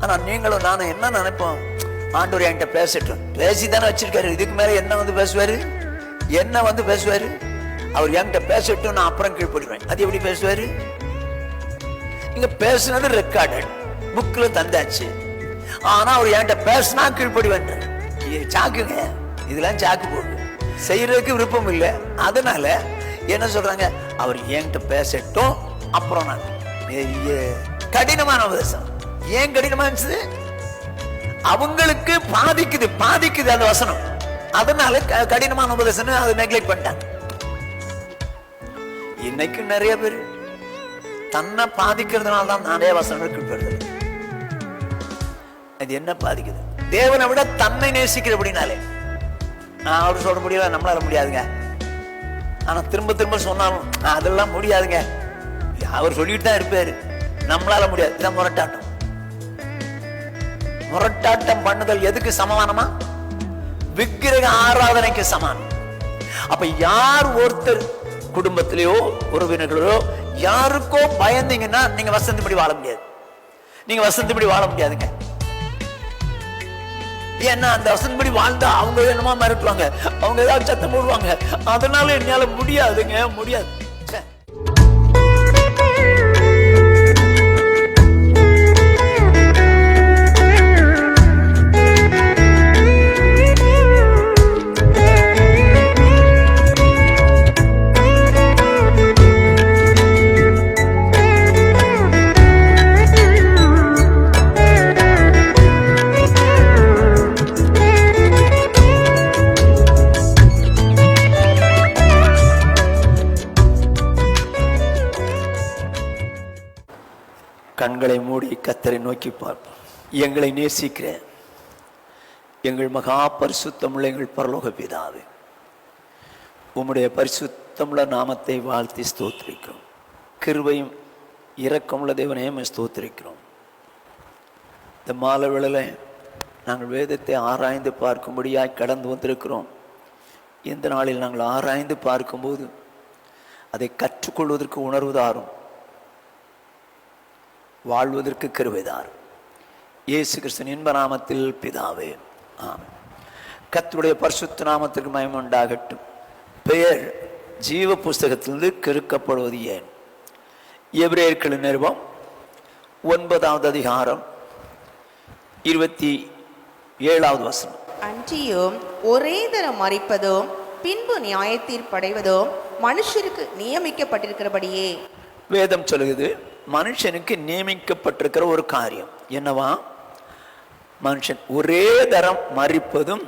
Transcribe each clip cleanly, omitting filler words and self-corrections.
ஆனால் நீங்களும் நானும் என்ன நினைப்போம், ஆண்டவர் என்கிட்ட பேசட்டும், பேசித்தானே வச்சிருக்காரு, இதுக்கு மேலே என்ன வந்து பேசுவார், என்ன வந்து பேசுவார், அவர் என்கிட்ட பேசட்டும் நான் அப்புறம் கீழ்படுவேன். அது எப்படி பேசுவார்? இங்க பேசுனது ரெக்கார்டட் புக்கில் தந்தாச்சு, ஆனா அவர் என்கிட்ட பேசினா கீழ்படுவேன். சாக்குங்க, இதெல்லாம் சாக்கு போடு, செய்யறதுக்கு விருப்பம் இல்லை. அதனால என்ன சொல்றாங்க, அவர் என்கிட்ட பேசட்டும் அப்புறம் நான். கடினமான உபதேசம். ஏன் கடினமா இருந்துச்சு? அவங்களுக்கு பாதிக்குது அந்த வசனம், அதனால கடினமான உபதேசம் அதை நெக்லெக்ட் பண்ணிட்டாங்க. இன்னைக்கு நிறைய பேர் தன்னை பாதிக்கிறதுனால தான் நிறைய வசனங்களுக்கு வருது. அது என்ன பாதிக்குது? தேவனை விட தன்னை நேசிக்கிறபடினாலே. நான் அவர் சொல்ல முடியல, நம்மளால முடியாதுங்க. ஆனா திரும்ப திரும்ப சொன்னாலும் அதெல்லாம் முடியாதுங்க, அவர் சொல்லிட்டு தான் இருப்பாரு, நம்மளால முடியாது. இதான் முரட்டாட்டம். முரட்டாட்டம் பண்ணுதல் எதுக்கு சமானமா? விக்கிரக ஆராதனைக்கு சமானம். அப்ப யார் ஒருத்தர் குடும்பத்திலேயோ உறவினர்களோ யாருக்கோ பயந்தீங்கன்னா நீங்க வசந்தபடி வாழ முடியாது. நீங்க வசந்தபடி வாழ முடியாதுங்க. ஏன்னா அந்த வசந்தபடி வாழ்ந்தா அவங்க என்னமா மிரட்டுவாங்க, அவங்க ஏதாவது சத்தம் போடுவாங்க, அதனால என்னால முடியாதுங்க, முடியாது. கண்களை மூடி கர்த்தரை நோக்கி பார்ப்போம். எங்களை நேசிக்கிற எங்கள் மகா பரிசுத்தமுள்ள எங்கள் பரலோக பிதாவே, உம்முடைய பரிசுத்தமுள்ள நாமத்தை வாழ்த்தி ஸ்தோத்திரிக்கிறோம். கிருபையும் இரக்கமுள்ள தேவனையும் ஸ்தோத்திரிக்கிறோம். இந்த மாலை வேளையில நாங்கள் வேதத்தை ஆராய்ந்து பார்க்கும்படியாய் கடந்து வந்திருக்கிறோம். இந்த நாளில் நாங்கள் ஆராய்ந்து பார்க்கும்போது அதை கற்றுக்கொள்வதற்கு உணர்வுதாரும், வாழ்வதற்கு கிருபைதார். இயேசு கிறிஸ்துவின் இன்ப நாமத்தில் பிதாவே, ஆமென். கர்த்தருடைய பரிசுத்த நாமத்திற்கு மகிமை உண்டாகட்டும். பெயர் ஜீவ புஸ்தகத்திலிருந்து கிறுக்கப்படுவது ஏன்? எபிரேயர்களின் நிருபம் 9வது அதிகாரம் 27வது வசனம். அன்றியும் ஒரே தரம் மரிப்பதும் பின்பு நியாயத்தீர்ப்படைவதும் மனுஷருக்கு நியமிக்கப்பட்டிருக்கிறபடியே. வேதம் சொல்லுகிறது, மனுஷனுக்கு நியமிக்கப்பட்டிருக்கிற ஒரு காரியம் என்னவா? மனுஷன் ஒரே தரம் மரிப்பதும்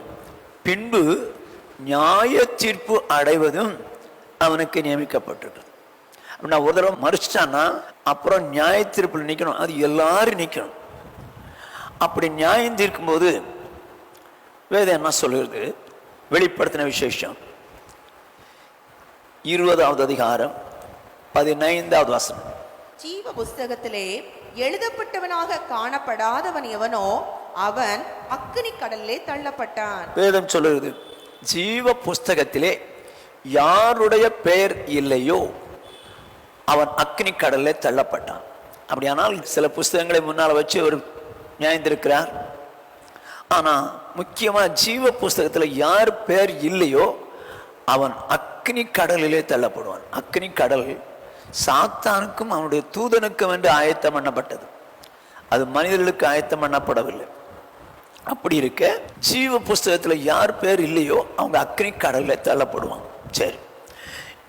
பின்பு நியாய தீர்ப்பு அடைவதும் அவனுக்கு நியமிக்கப்பட்டிருக்கு. அப்படின்னா ஒரு தடவை மறிச்சிட்டான்னா அப்புறம் நியாய தீர்ப்பில் நிற்கணும், அது எல்லாரும் நிற்கணும். அப்படி நியாயம் தீர்க்கும் போது வேதம் என்ன சொல்லுகிறது? வெளிப்படுத்தின விசேஷம் 20வது அதிகாரம் 15வது வசனம். ஜீவ புஸ்தகத்திலே எழுதப்பட்டவனாக காணப்படாதவன் எவனோ அவன் அக்கினி கடலிலே தள்ளப்பட்டான். வேதம் சொல்லுகிறது, ஜீவ புஸ்தகத்திலே யாருடைய பெயர் இல்லையோ அவன் அக்கினி கடலிலே தள்ளப்பட்டான். அப்படியானால் சில புஸ்தகங்களை முன்னால் வச்சு அவர் நியாயந்திருக்கிறார். ஆனா முக்கியமா ஜீவ புஸ்தகத்துல யார் பெயர் இல்லையோ அவன் அக்கினி கடலிலே தள்ளப்படுவான். அக்கினி கடல் சாத்தானுக்கும் அவனுடைய தூதனுக்கும் என்று ஆயத்தம் பண்ணப்பட்டது, அது மனிதர்களுக்கு ஆயத்தம் பண்ணப்படவில்லை. அப்படி இருக்க ஜீவ புஸ்தகத்துல யார் பேர் இல்லையோ அவங்க அக்கினி கடல்ல தள்ளப்படுவாங்க. சரி,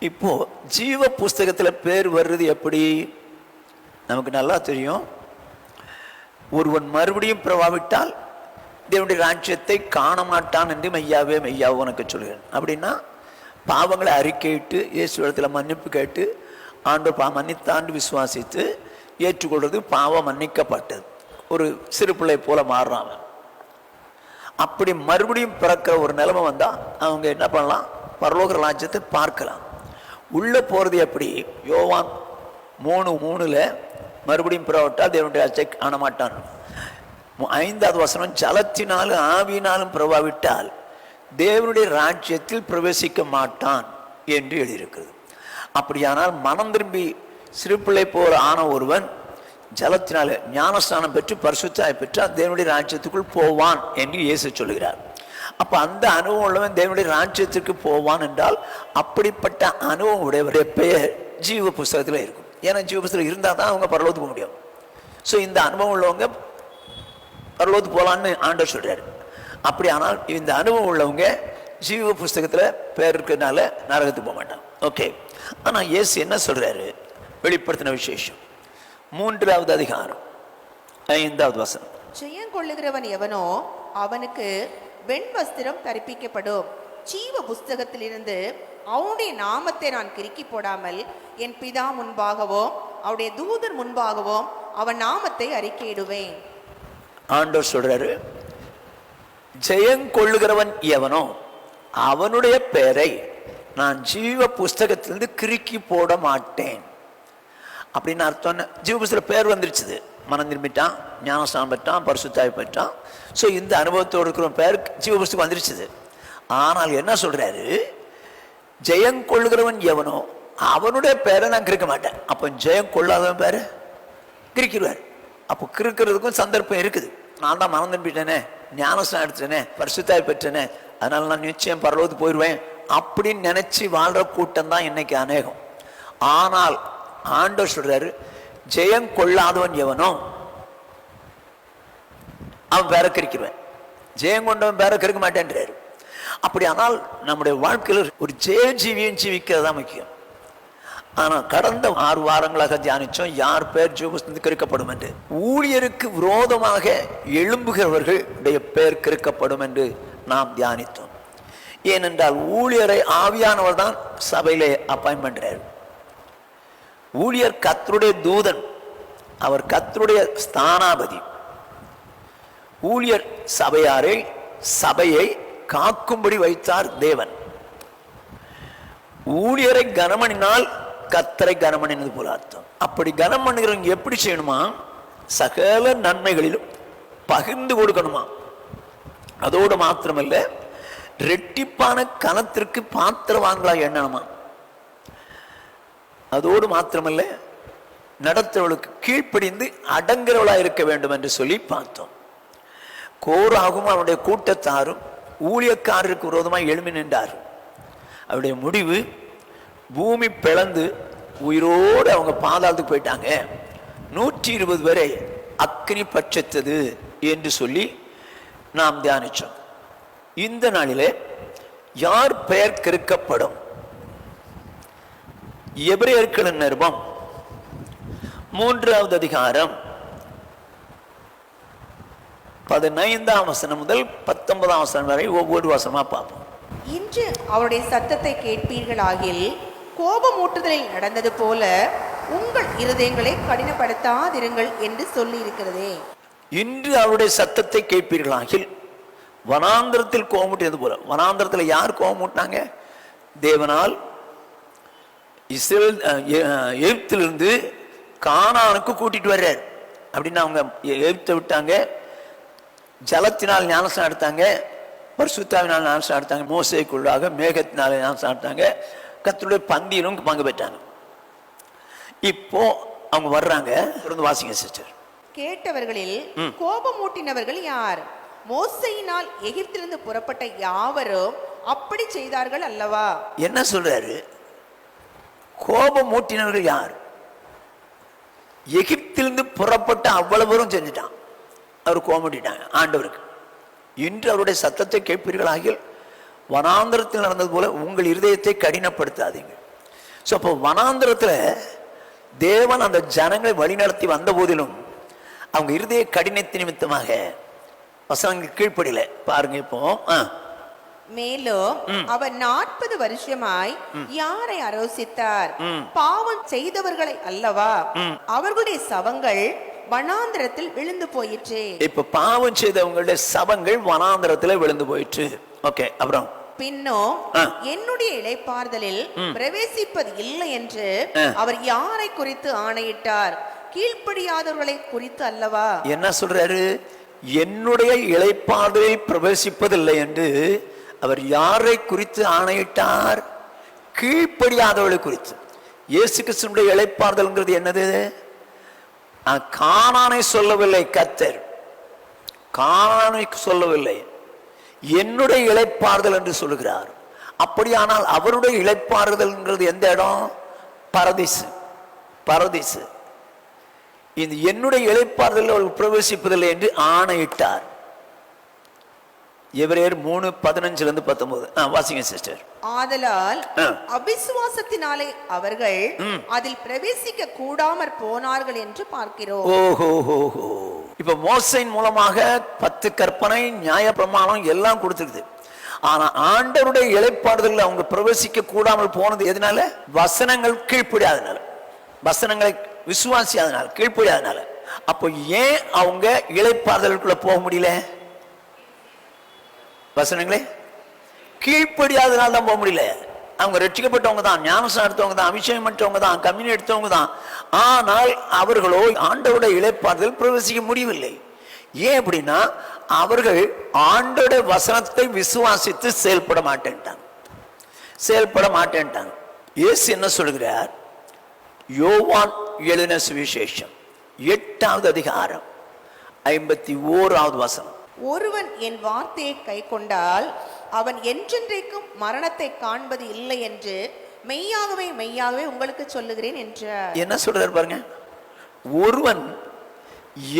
இப்போ ஜீவ புஸ்தகத்துல பேர் வர்றது எப்படி? நமக்கு நல்லா தெரியும். ஒருவன் மறுபடியும் பிறவாவிட்டால் தேவனுடைய ராஜ்யத்தை காண மாட்டான் என்று மெய்யாவே மெய்யாவே உனக்கு சொல்கிறேன். அப்படின்னா பாவங்களை அறிக்கையிட்டு இயேசுவிடத்தில் மன்னிப்பு கேட்டு ஆண்டவர் மன்னித்தாண்டு விசுவாசித்து ஏற்றுக்கொள்வது பாவம் மன்னிக்கப்பட்டது. ஒரு சிறு பிள்ளை போல மாறுறாங்க. அப்படி மறுபடியும் பிறக்கிற ஒரு நிலைமை வந்தா அவங்க என்ன பண்ணலாம்? பரலோக ராஜ்யத்தை பார்க்கலாம். உள்ள போறது எப்படி? யோவான் 3:3 மறுபடியும் பிறவிட்டால் தேவனுடைய ராஜ்யத்தை காண மாட்டான். 5வது வசனம், ஜலத்தினாலும் ஆவியினாலும் பிறவாவிட்டால் தேவனுடைய ராஜ்யத்தில் பிரவேசிக்க மாட்டான் என்று எழுதியிருக்கிறது. அப்படியானால் மனம் திரும்பி சிறு பிள்ளை போல ஆன ஒருவன் ஜலத்தினால ஞானஸ்நானம் பெற்று பரிசுத்தாய் பெற்று தேவனுடைய ராஜ்யத்துக்குள் போவான் என்று இயேசு சொல்லுகிறார். அப்ப அந்த அனுபவம் உள்ளவன் தேவனுடைய ராஜ்யத்திற்கு போவான் என்றால் அப்படிப்பட்ட அனுபவம் உடையவருடைய பெயர் ஜீவ புஸ்தகத்தில் இருக்கும். ஏன்னா ஜீவ புஸ்தகம் இருந்தால் தான் அவங்க பரலோகத்துக்கு போக முடியும். ஸோ இந்த அனுபவம் உள்ளவங்க பரலோகத்துக்கு போகலான்னு ஆண்டவர் சொல்றாரு. அப்படி ஆனால் இந்த அனுபவம் உள்ளவங்க ஜீவ புஸ்தகத்தில் பேர் இருக்கிறதுனால நரகத்துக்கு போக மாட்டான். ஓகே. ஆனால் இயேசு என்ன சொல்றாரு? வெளிப்படுத்தின விசேஷம் 3வது அதிகாரம் 5வது வசனம். ஜெயம் கொள்ளுகிறவன் எவனோ அவனுக்கு வெண்வஸ்திரம் தரிப்பிக்கப்படும். ஜீவ புஸ்தகத்திலிருந்து அவனுடைய நாமத்தை நான் கிறுக்கி போடாமல் என் பிதா முன்பாகவும் அவருடைய தூதர் முன்பாகவும் அவன் நாமத்தை அறிக்கையிடுவேன். ஆண்டவர் சொல்றாரு, ஜெயம் கொள்ளுகிறவன் எவனோ அவனுடைய பெயரை நான் ஜீவ புஸ்தகத்திலிருந்து கிறுக்கி போட மாட்டேன். அப்படின்னு அர்த்தம். ஜீவ புஸ்தக பேர் வந்துருச்சு, மனம் திரும்பிட்டான், ஞானஸ்நானம் பெற்றான், பரிசுத்தாய் பெற்றான். ஸோ இந்த அனுபவத்தோடு இருக்கிற பேர் ஜீவ புஸ்தகம் வந்துருச்சு. ஆனால் என்ன சொல்றாரு? ஜெயம் கொள்ளுகிறவன் எவனோ அவனுடைய பேரை நான் கிறுக்க மாட்டேன். அப்போ ஜெயம் கொள்ளாதவன் பேரை கிறுக்கிடுவார். அப்போ கிறுக்கிறதுக்கும் சந்தர்ப்பம் இருக்குது. நான் தான் மனம் திரும்பிட்டேனே, ஞானஸ்நானம் எடுத்துட்டேனே, பரிசுத்தாய் பெற்றேனே, அதனால நான் நிச்சயம் பரலோகத்துக்கு போயிடுவேன் அப்படின்னு நினைச்சு வாழ்ற கூட்டம் தான் இன்னைக்கு அநேகம். ஆனால் ஆண்டவர் சொல்றாரு, ஜெயம் கொள்ளாதவன் எவனோ அவன் பேரை கிறுக்கிடுவேன், ஜெயம் கொண்டவன் பேரை கிறுக்க மாட்டேன்றாரு. அப்படி ஆனால் நம்முடைய வாழ்க்கையில் ஒரு ஜெய ஜீவியம் ஜீவிக்கிறது தான் முக்கியம். ஆனால் கடந்த 6 வாரங்களாக தியானிச்சோம் யார் பேர் ஜீவபுஸ்தகத்தில் கிறுக்கப்படும் என்று. ஊழியருக்கு விரோதமாக எழும்புகிறவர்களுடைய பேர் கிறுக்கப்படும் என்று நாம் தியானித்தோம். ஏனென்றால் ஊழியரை ஆவியானவர் தான் சபையிலே அப்பாயின்ட் பண்றாரு. ஊழியர் கர்த்தருடைய தூதன், அவர் கர்த்தருடைய ஸ்தானாபதி. ஊழியர் சபையை காக்கும்படி வைத்தார் தேவன். ஊழியரை கனமணினால் கர்த்தரை கனமணினது போல அர்த்தம். அப்படி கனம் பண்ணுகிறவங்க எப்படி செய்யணுமா? சகல நன்மைகளிலும் பகிர்ந்து கொடுக்கணுமா. அதோடு மாத்திரமல்ல, ரெட்டிப்பான கனத்திற்கு பாத்திரவான்களா எண்ணணுமா. அதோடு மாத்திரமல்ல, நடத்துறவளுக்கு கீழ்ப்படிந்து அடங்குறவளா இருக்க வேண்டும் என்று சொல்லி பார்த்தோம். கோராகும் அவனுடைய கூட்டத்தாரும் ஊழியக்காரருக்கு விரோதமாக எழும்பி நின்றார். அவருடைய முடிவு பூமி பிளந்து உயிரோடு அவங்க பாதாளத்துக்கு போயிட்டாங்க. 120 வரை அக்னி பட்சத்தது என்று சொல்லி நாம் தியானிச்சோம். இந்த நாளிலே யார் பெயர் கிறுக்கப்படும்? எபிரேயர்களின் நிருபம் 3வது அதிகாரம் 15ஆம் வசனம் முதல் 19ஆம் வசனம் வரை ஒவ்வொரு வசனமா பார்ப்போம். இன்று அவருடைய சத்தத்தை கேட்பீர்களாகில் கோபமூட்டுதலில் நடந்தது போல உங்கள் இருதயங்களை கடினப்படுத்தாதிருங்கள் என்று சொல்லி இருக்கிறதே. இன்று அவருடைய சத்தத்தை கேட்பீர்களாகில், வனாந்திரத்தில் கோபமூட்டியது போல. வனாந்திரத்தில் யார் கோபமூட்டினாங்க? தேவனால் இஸ்ரவேல் எகிப்திலிருந்து கானானுக்கு கூட்டிட்டு வர்றார். அப்படின்னு அவங்க எகிப்தை விட்டாங்க, ஜலத்தினால் ஞானஸ்நானம் எடுத்தாங்க, பரிசுத்தாவினால் ஞானஸ்நானம் எடுத்தாங்க, மோசேக்குள்ளாக மேகத்தினால ஞானஸ்நானம் எடுத்தாங்க, கர்த்தருடைய பந்தியிலும் பங்கு பெற்றாங்க. இப்போ அவங்க வர்றாங்க. வாசிங்க சிஸ்டர். கேட்டவர்களில் கோபமூட்டினவர்கள் யார்? மோசேயினால் எகிப்திலிருந்து புறப்பட்ட யாவரும் அப்படி செய்தார்கள் அல்லவா? என்ன சொல்றாரு? கோபமூட்டினவர்கள் யார்? எகிப்திலிருந்து புறப்பட்ட அவ்வளவரும் செஞ்சுட்டான். அவர் கோபமூட்டிட்டாங்க ஆண்டவருக்கு. இன்று அவருடைய சத்தத்தை கேட்பீர்களாகில் வனாந்திரத்தில் நடந்தது போல உங்கள் இருதயத்தை கடினப்படுத்தாதீங்க. ஸோ அப்போ வனாந்திரத்தில் தேவன் அந்த ஜனங்களை வழிநடத்தி வந்த போதிலும் அவங்க இருதய கடினத்து நிமித்தமாக வசனங்கள் கீழ்ப்படியில. பாருங்க இப்போ. மேலும் அவர் 40 வருஷமாய் யாரை ஆலோசித்தார்? பாவம் செய்தவர்களை அல்லவா? அவர்களுடைய சவங்கள் வனாந்திரத்தில் விழுந்து போயிற்று. இப்ப பாவம் செய்தவங்களுடைய சவங்கள் வனாந்திரத்தில் விழுந்து போயிற்று. ஓகே. அப்புறம் பின்னும் என்னுடைய இளைப்பாறுதலில் பிரவேசிப்பது இல்லை என்று அவர் யாரை குறித்து ஆணையிட்டார்? கீழ்ப்படியாதவர்களை குறித்து அல்லவா? என்ன சொல்றாரு? என்னுடைய இளைப்பாறுதலில் பிரவேசிப்பதில்லை என்று அவர் யாரை குறித்து ஆணையிட்டார்? கீழ்ப்படியாதவர்களை குறித்து. இயேசு கிறிஸ்துவினுடைய இளைப்பாறுதல்ங்கிறது என்னது? கானானை சொல்லவில்லை கர்த்தர், கானானை சொல்லவில்லை, என்னுடைய இளைப்பாறுதல் என்று சொல்லுகிறார். அப்படியானால் அவருடைய இளைப்பாறுதல்ங்கிறது எந்த இடம்? பரதீசு. பரதீசு. இந்த என்னுடைய இளைப்பாறுதல் அவர்கள் பிரவேசிப்பதில்லை என்று ஆணையிட்டார். எபிரேயர் 3:15-19 வாசிங்க சிஸ்டர். ஆதலால் அவிசுவாசத்தினாலே அவர்கள் அதில் பிரவேசிக்க கூடாமற் போனார்கள் என்று பார்க்கிறோம். ஓஹோ. இப்ப மோசையின் மூலமாக 10 கற்பனை, நியாய பிரமாணம் எல்லாம் கொடுத்துருக்குது. ஆனா ஆண்டவருடைய இளைப்பாறுதல் அவங்க பிரவேசிக்க கூடாமல் போனது எதனால? வசனங்கள் கீழ்ப்படியாதனால, வசனங்களை விசுவாசியாதனால, கீழ்ப்படியாதனால. அப்போ ஏன் அவங்க இளைப்பாறுதலுக்குள்ள போக முடியல? வசனங்களே கீழ்ப்படியாதனால தான் போக முடியல. அவங்க ரட்சிக்கப்பட்டவங்க தான், ஞானஸ்நானம் எடுத்தவங்க தான், அபிஷேகம் பண்ணவங்க தான், கம்யூனி எடுத்தவங்க தான். ஆனால் அவர்களோ ஆண்டவருடைய இளைப்பாறுதல் பிரவேசிக்க முடியவில்லை. ஏன் அப்படின்னா அவர்கள் ஆண்டவருடைய வசனத்தை விசுவாசித்து செயல்பட மாட்டேன்ட்டாங்க. இயேசு என்ன சொல்கிறார்? யோவான் எழுதின சுவிசேஷம் 8வது அதிகாரம் 51வது வசனம். ஒருவன் என் வார்த்தையை கை கொண்டால் அவன் என்றென்றைக்கும் மரணத்தை காண்பது இல்லை என்று மெய்யாகவே மெய்யாகவே உங்களுக்கு சொல்லுகிறேன் என்றார். என்ன சொல்றார் பாருங்க. ஒருவன்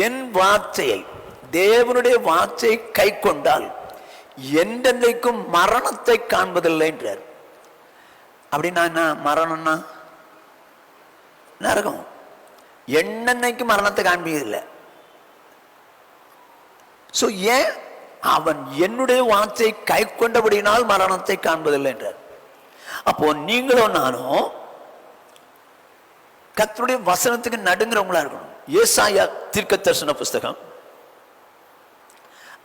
என் வார்த்தையை, தேவனுடைய வார்த்தையை கை கொண்டால் என்றென்றைக்கும் மரணத்தை காண்பதில்லை என்றார். அப்படின்னா என்ன? மரணம்னா நரகம். என்னன்னைக்கு மரணத்தை காண்பதில்லை. சோ ஏன்? அவன் என்னுடைய வார்த்தையை கை கொண்டபடினால் மரணத்தை காண்பதில்லை என்றார். அப்போ நீங்களும் நானும் கர்த்தருடைய வசனத்துக்கு நடுங்கிறவங்களா இருக்கணும். ஏசாயா தீர்க்கதரிசன புஸ்தகம்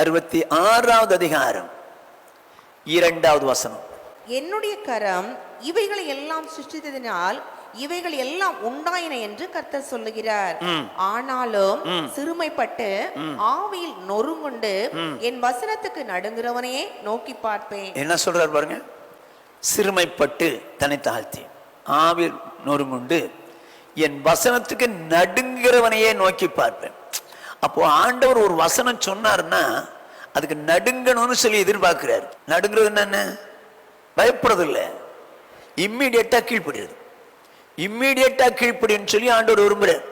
66வது அதிகாரம் 2வது வசனம். என்னுடைய கரம் இவைகளை எல்லாம் சிருஷ்டித்ததினால் இவைகள் எல்லாம் உண்டாயின என்று கர்த்தர் சொல்லுகிறார். ஆனாலும் சிறுமைப்பட்டு ஆவியில் நொறுங்குண்டு என் வசனத்துக்கு நடுங்குறவனையே நோக்கி பார்ப்பேன். என்ன சொல்றார் பாருங்க. சிறுமைப்பட்டு தன்னை தாழ்த்தி ஆவியில் நொறுங்குண்டு என் வசனத்துக்கு நடுங்குறவனையே நோக்கி பார்ப்பேன். அப்போ ஆண்டவர் ஒரு வசனம் சொன்னார்னா அதுக்கு நடுங்கணும்னு சொல்லி எதிர்பார்க்கிறார். நடுங்கிறது என்ன? பயப்படுறது இல்லை, இம்மிடியட்டா கீழ்ப்படுறது. இம்மிடியட்டா கீழ்ப்படின்னு சொல்லி ஆண்டவர் விரும்புறார்.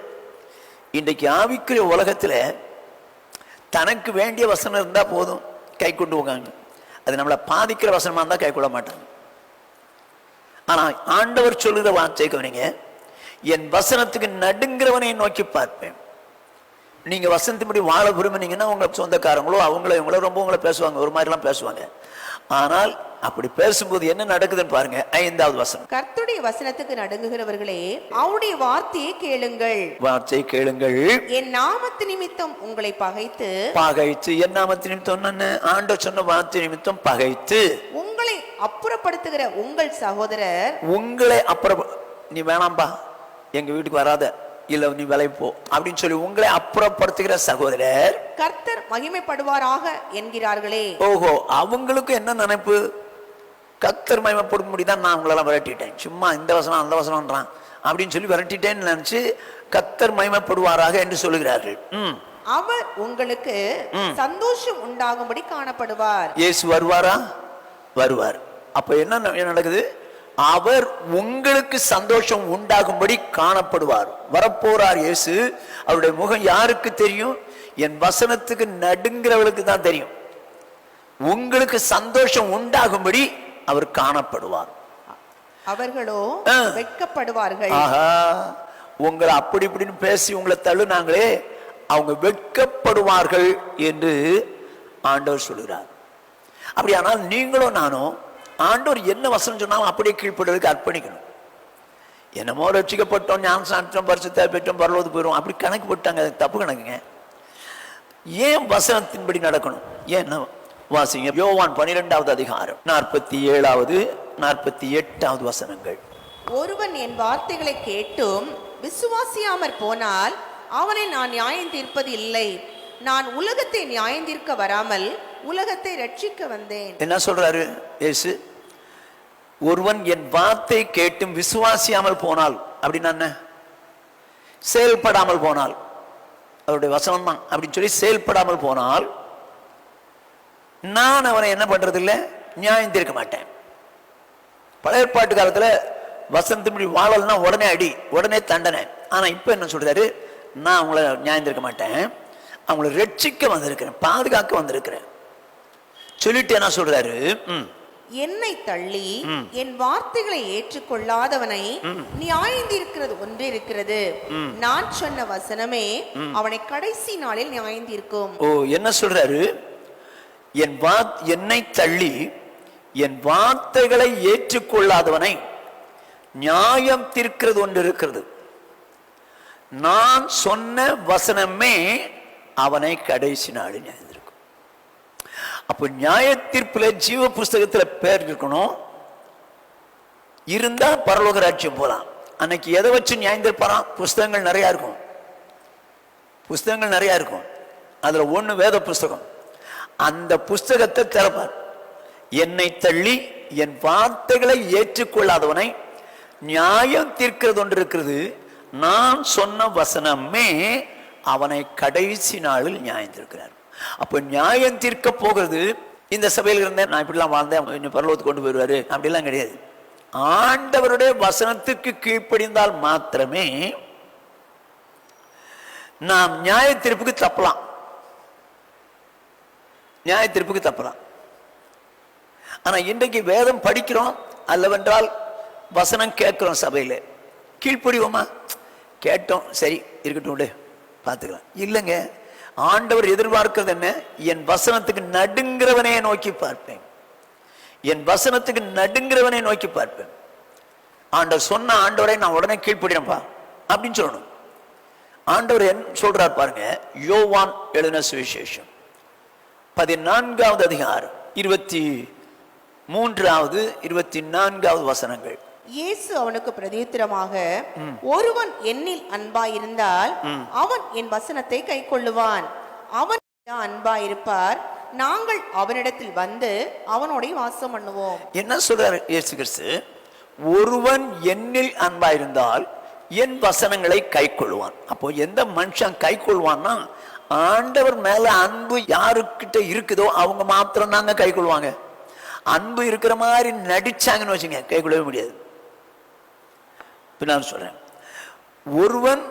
இன்றைக்கு ஆவிக்குரிய உலகத்துல தனக்கு வேண்டிய வசனம் இருந்தா போதும், கை கொண்டு போகாங்க. அது நம்மளை பாதிக்கிற வசனமா இருந்தா கை கொள்ள மாட்டாங்க. ஆனா ஆண்டவர் சொல்லுகிற வார்த்தை கவனிங்க. என் வசனத்துக்கு நடுங்கிறவனை நோக்கி பார்ப்பேன். நீங்க வசனத்தின்படி வாழ விரும்பினீங்கன்னா உங்க சொந்தக்காரங்களோ அவங்களோ இவங்களோ ரொம்ப உங்களை பேசுவாங்க, ஒரு மாதிரிலாம் பேசுவாங்க. ஆனால் அப்படி பேசும்போது என்ன நடக்குதுன்னு பாருங்க. 5வது வசனம். கர்த்தருடைய வசனத்துக்கு நடுங்குகிறவர்களே அவருடைய வார்த்தையை கேளுங்கள். வார்த்தையை கேளுங்கள். என் நாமத்து நிமித்தம் உங்களை பகைத்து என் நாமத்து நிமித்தம் என்ன? ஆண்டவர் சொன்ன வார்த்தை நிமித்தம் பகைத்து உங்களை அப்புறப்படுத்துகிற உங்கள் சகோதரர், உங்களை அப்புறம் நீ வேணாம்பா எங்க வீட்டுக்கு வராத, இல்ல நீ விலை போ அப்படின்னு சொல்லி உங்களை அப்புறப்படுத்துகிற சகோதரர் கர்த்தர் மகிமைப்படுவாராக என்கிறார்களே. ஓஹோ, அவங்களுக்கு என்ன நினைப்பு? கர்த்தர் மகிமைப்படும் முடிதான் நான் உங்களெல்லாம் விரட்டிட்டேன், சும்மா இந்த வசனம் அந்த வசனம்ன்றான் அப்படின்னு சொல்லி விரட்டிட்டேன்னு நினைச்சு கர்த்தர் மகிமைப்படுவாராக என்று சொல்லுகிறார்கள். அவர் உங்களுக்கு சந்தோஷம் உண்டாகும்படி காணப்படுவார். இயேசு வருவாரா? வருவார். அப்ப என்ன நடக்குது? அவர் உங்களுக்கு சந்தோஷம் உண்டாகும்படி காணப்படுவார். வரப்போறார் இயேசு. அவருடைய முகம் யாருக்கு தெரியும்? என் வசனத்துக்கு நடுங்கிறவளுக்கு தான் தெரியும். உங்களுக்கு சந்தோஷம் உண்டாகும்படி அவர் காணப்படுவார். அவர்களோ வெட்கப்படுவார்கள். ஆஹா, உங்களை அப்படி இப்படின்னு பேசி உங்களை தள்ளுனாங்களே, அவங்க வெட்கப்படுவார்கள் என்று ஆண்டவர் சொல்கிறார். அப்படியானால் நீங்களும் நானும் ஆண்டவர் என்ன வசனம் சொன்னாலும் அப்படியே கீழ்ப்படுறதுக்கு அர்ப்பணிக்கணும். என்னமோ ரட்சிக்கப்பட்டோம், ஞானஸ்நானம் பரிசுத்த பெற்றோம், பரலோகத்துக்கு போயிடும் அப்படி கணக்கு போட்டாங்க. அது தப்பு கணக்குங்க. ஏன் வசனத்தின்படி நடக்கணும்? ஏன் வாசிங்க. யோவான் 12வது அதிகாரம் 47வது 48வது வசனங்கள். ஒருவன் என் வார்த்தைகளை கேட்டும் விசுவாசியாமற் போனால் அவனை நான் நியாயம் தீர்ப்பது இல்லை. நான் உலகத்தை நியாயம் தீர்க்க வராமல் உலகத்தை ரட்சிக்க வந்தேன். என்ன சொல்றாரு இயேசு? ஒருவன் என் வார்த்தை கேட்டும் விசுவாசியாமல் போனால், அப்படின்னா என்ன? செயல்படாமல் போனால். அவருடைய வசனம் தான் அப்படின்னு சொல்லி செயல்படாமல் போனால் நான் அவனை என்ன பண்றது இல்லை, நியாயம் தீர்க்க மாட்டேன். பழைய ஏற்பாட்டு காலத்துல வசனத்தின்படி வாழல்னா உடனே அடி, உடனே தண்டனை. ஆனா இப்ப என்ன சொல்றாரு, நான் அவங்கள நியாயம் தீர்க்க மாட்டேன், அவங்கள ரட்சிக்க வந்திருக்கிறேன், பாதுகாக்க வந்திருக்கிறேன் சொல்லிட்டு என்ன சொல்றாரு, என்னை தள்ளி என் வார்த்தைகளை ஏற்றுக்கொள்ளாதவனை நியாயந்திருக்கிறது ஒன்று இருக்கிறது, நான் சொன்ன வசனமே அவனை கடைசி நாளில் நியாயந்திருக்கும். ஓ, என்ன சொல்றாரு, என்னை தள்ளி என் வார்த்தைகளை ஏற்றுக்கொள்ளாதவனை நியாயம் தீர்க்கிறது ஒன்று இருக்கிறது, நான் சொன்ன வசனமே அவனை கடைசி நாள் நியாயம். அப்போ நியாய தீர்ப்புல ஜீவ புஸ்தகத்துல பேர் இருக்கணும், இருந்தா பரலோக ராஜ்யம் போலாம். அன்னைக்கு எதை வச்சு நியாயம் தீர்ப்பாராம், புஸ்தகங்கள் நிறைய இருக்கும், புஸ்தகங்கள் நிறைய இருக்கும். அதுல ஒண்ணு வேத புஸ்தகம். அந்த புஸ்தகத்தை திறப்பார். என்னை தள்ளி என் வார்த்தைகளை ஏற்றுக்கொள்ளாதவனை நியாயம் தீர்க்கிறது ஒன்று இருக்கிறது, நான் சொன்ன வசனமே அவனை கடைசி நாளில் நியாயம் தீர்க்கிறார். அப்ப நியாயம் தீர்க்க போகிறது இந்த சபையில் இருந்தேன், நான் இப்படிலாம் வாழ்ந்தேன், பரலோகத்துக்கு கொண்டு போயிடுவாரு அப்படிலாம் கிடையாது. ஆண்டவருடைய வசனத்துக்கு கீழ்ப்படிந்தால் மாத்திரமே நாம் நியாய தீர்ப்புக்கு தப்பலாம், நியாய தீர்ப்புக்கு தப்பலாம். ஆனா இன்றைக்கு வேதம் படிக்கிறோம் அல்லவென்றால் வசனம் கேட்கிறோம், சபையில கீழ்ப்படிவோமா, கேட்டோம் சரி இருக்கட்டும் பார்த்துக்கலாம். இல்லைங்க, ஆண்டவர் எதிர்பார்க்கிறது என்ன, என் வசனத்துக்கு நடுங்கிறவனே நோக்கி பார்ப்பேன், என் வசனத்துக்கு நடுங்கிறவனே நோக்கி பார்ப்பேன். ஆண்டவர் சொன்ன ஆண்டவரை நான் உடனே கீழ்ப்படினப்பா அப்படின்னு சொல்லணும். ஆண்டவர் என்ன சொல்றார் பாருங்க, யோவான் எழுதின சுவிசேஷம் 14வது அதிகாரம் 23வது 24வது வசனங்கள். இயேசு அவனுக்கு பிரதியுத்தரமாக, ஒருவன் என்னில் அன்பாயிருந்தால் அவன் என் வசனத்தை கைக்கொள்ளுவான், அவன் அன்பாயிருப்பார், நாங்கள் அவனிடத்தில் வந்து அவனோட வாசம் பண்ணுவோம். என்ன சொல்றாரு இயேசு கிறிஸ்து, ஒருவன் என்னில் அன்பாயிருந்தால் என் வசனங்களை கைக்கொள்வான். அப்போ எந்த மனுஷன் கைக்கொள்வான்னா, ஆண்டவர் மேல அன்பு யாருக்கிட்ட இருக்குதோ அவங்க மாத்திரம் தாங்க கைக்கொள்வாங்க. அன்பு இருக்கிற மாதிரி நடிச்சாங்கன்னு வச்சுங்க கைக்கொள்ளவே முடியாது. நான் சொல்றேன், ஒருவன்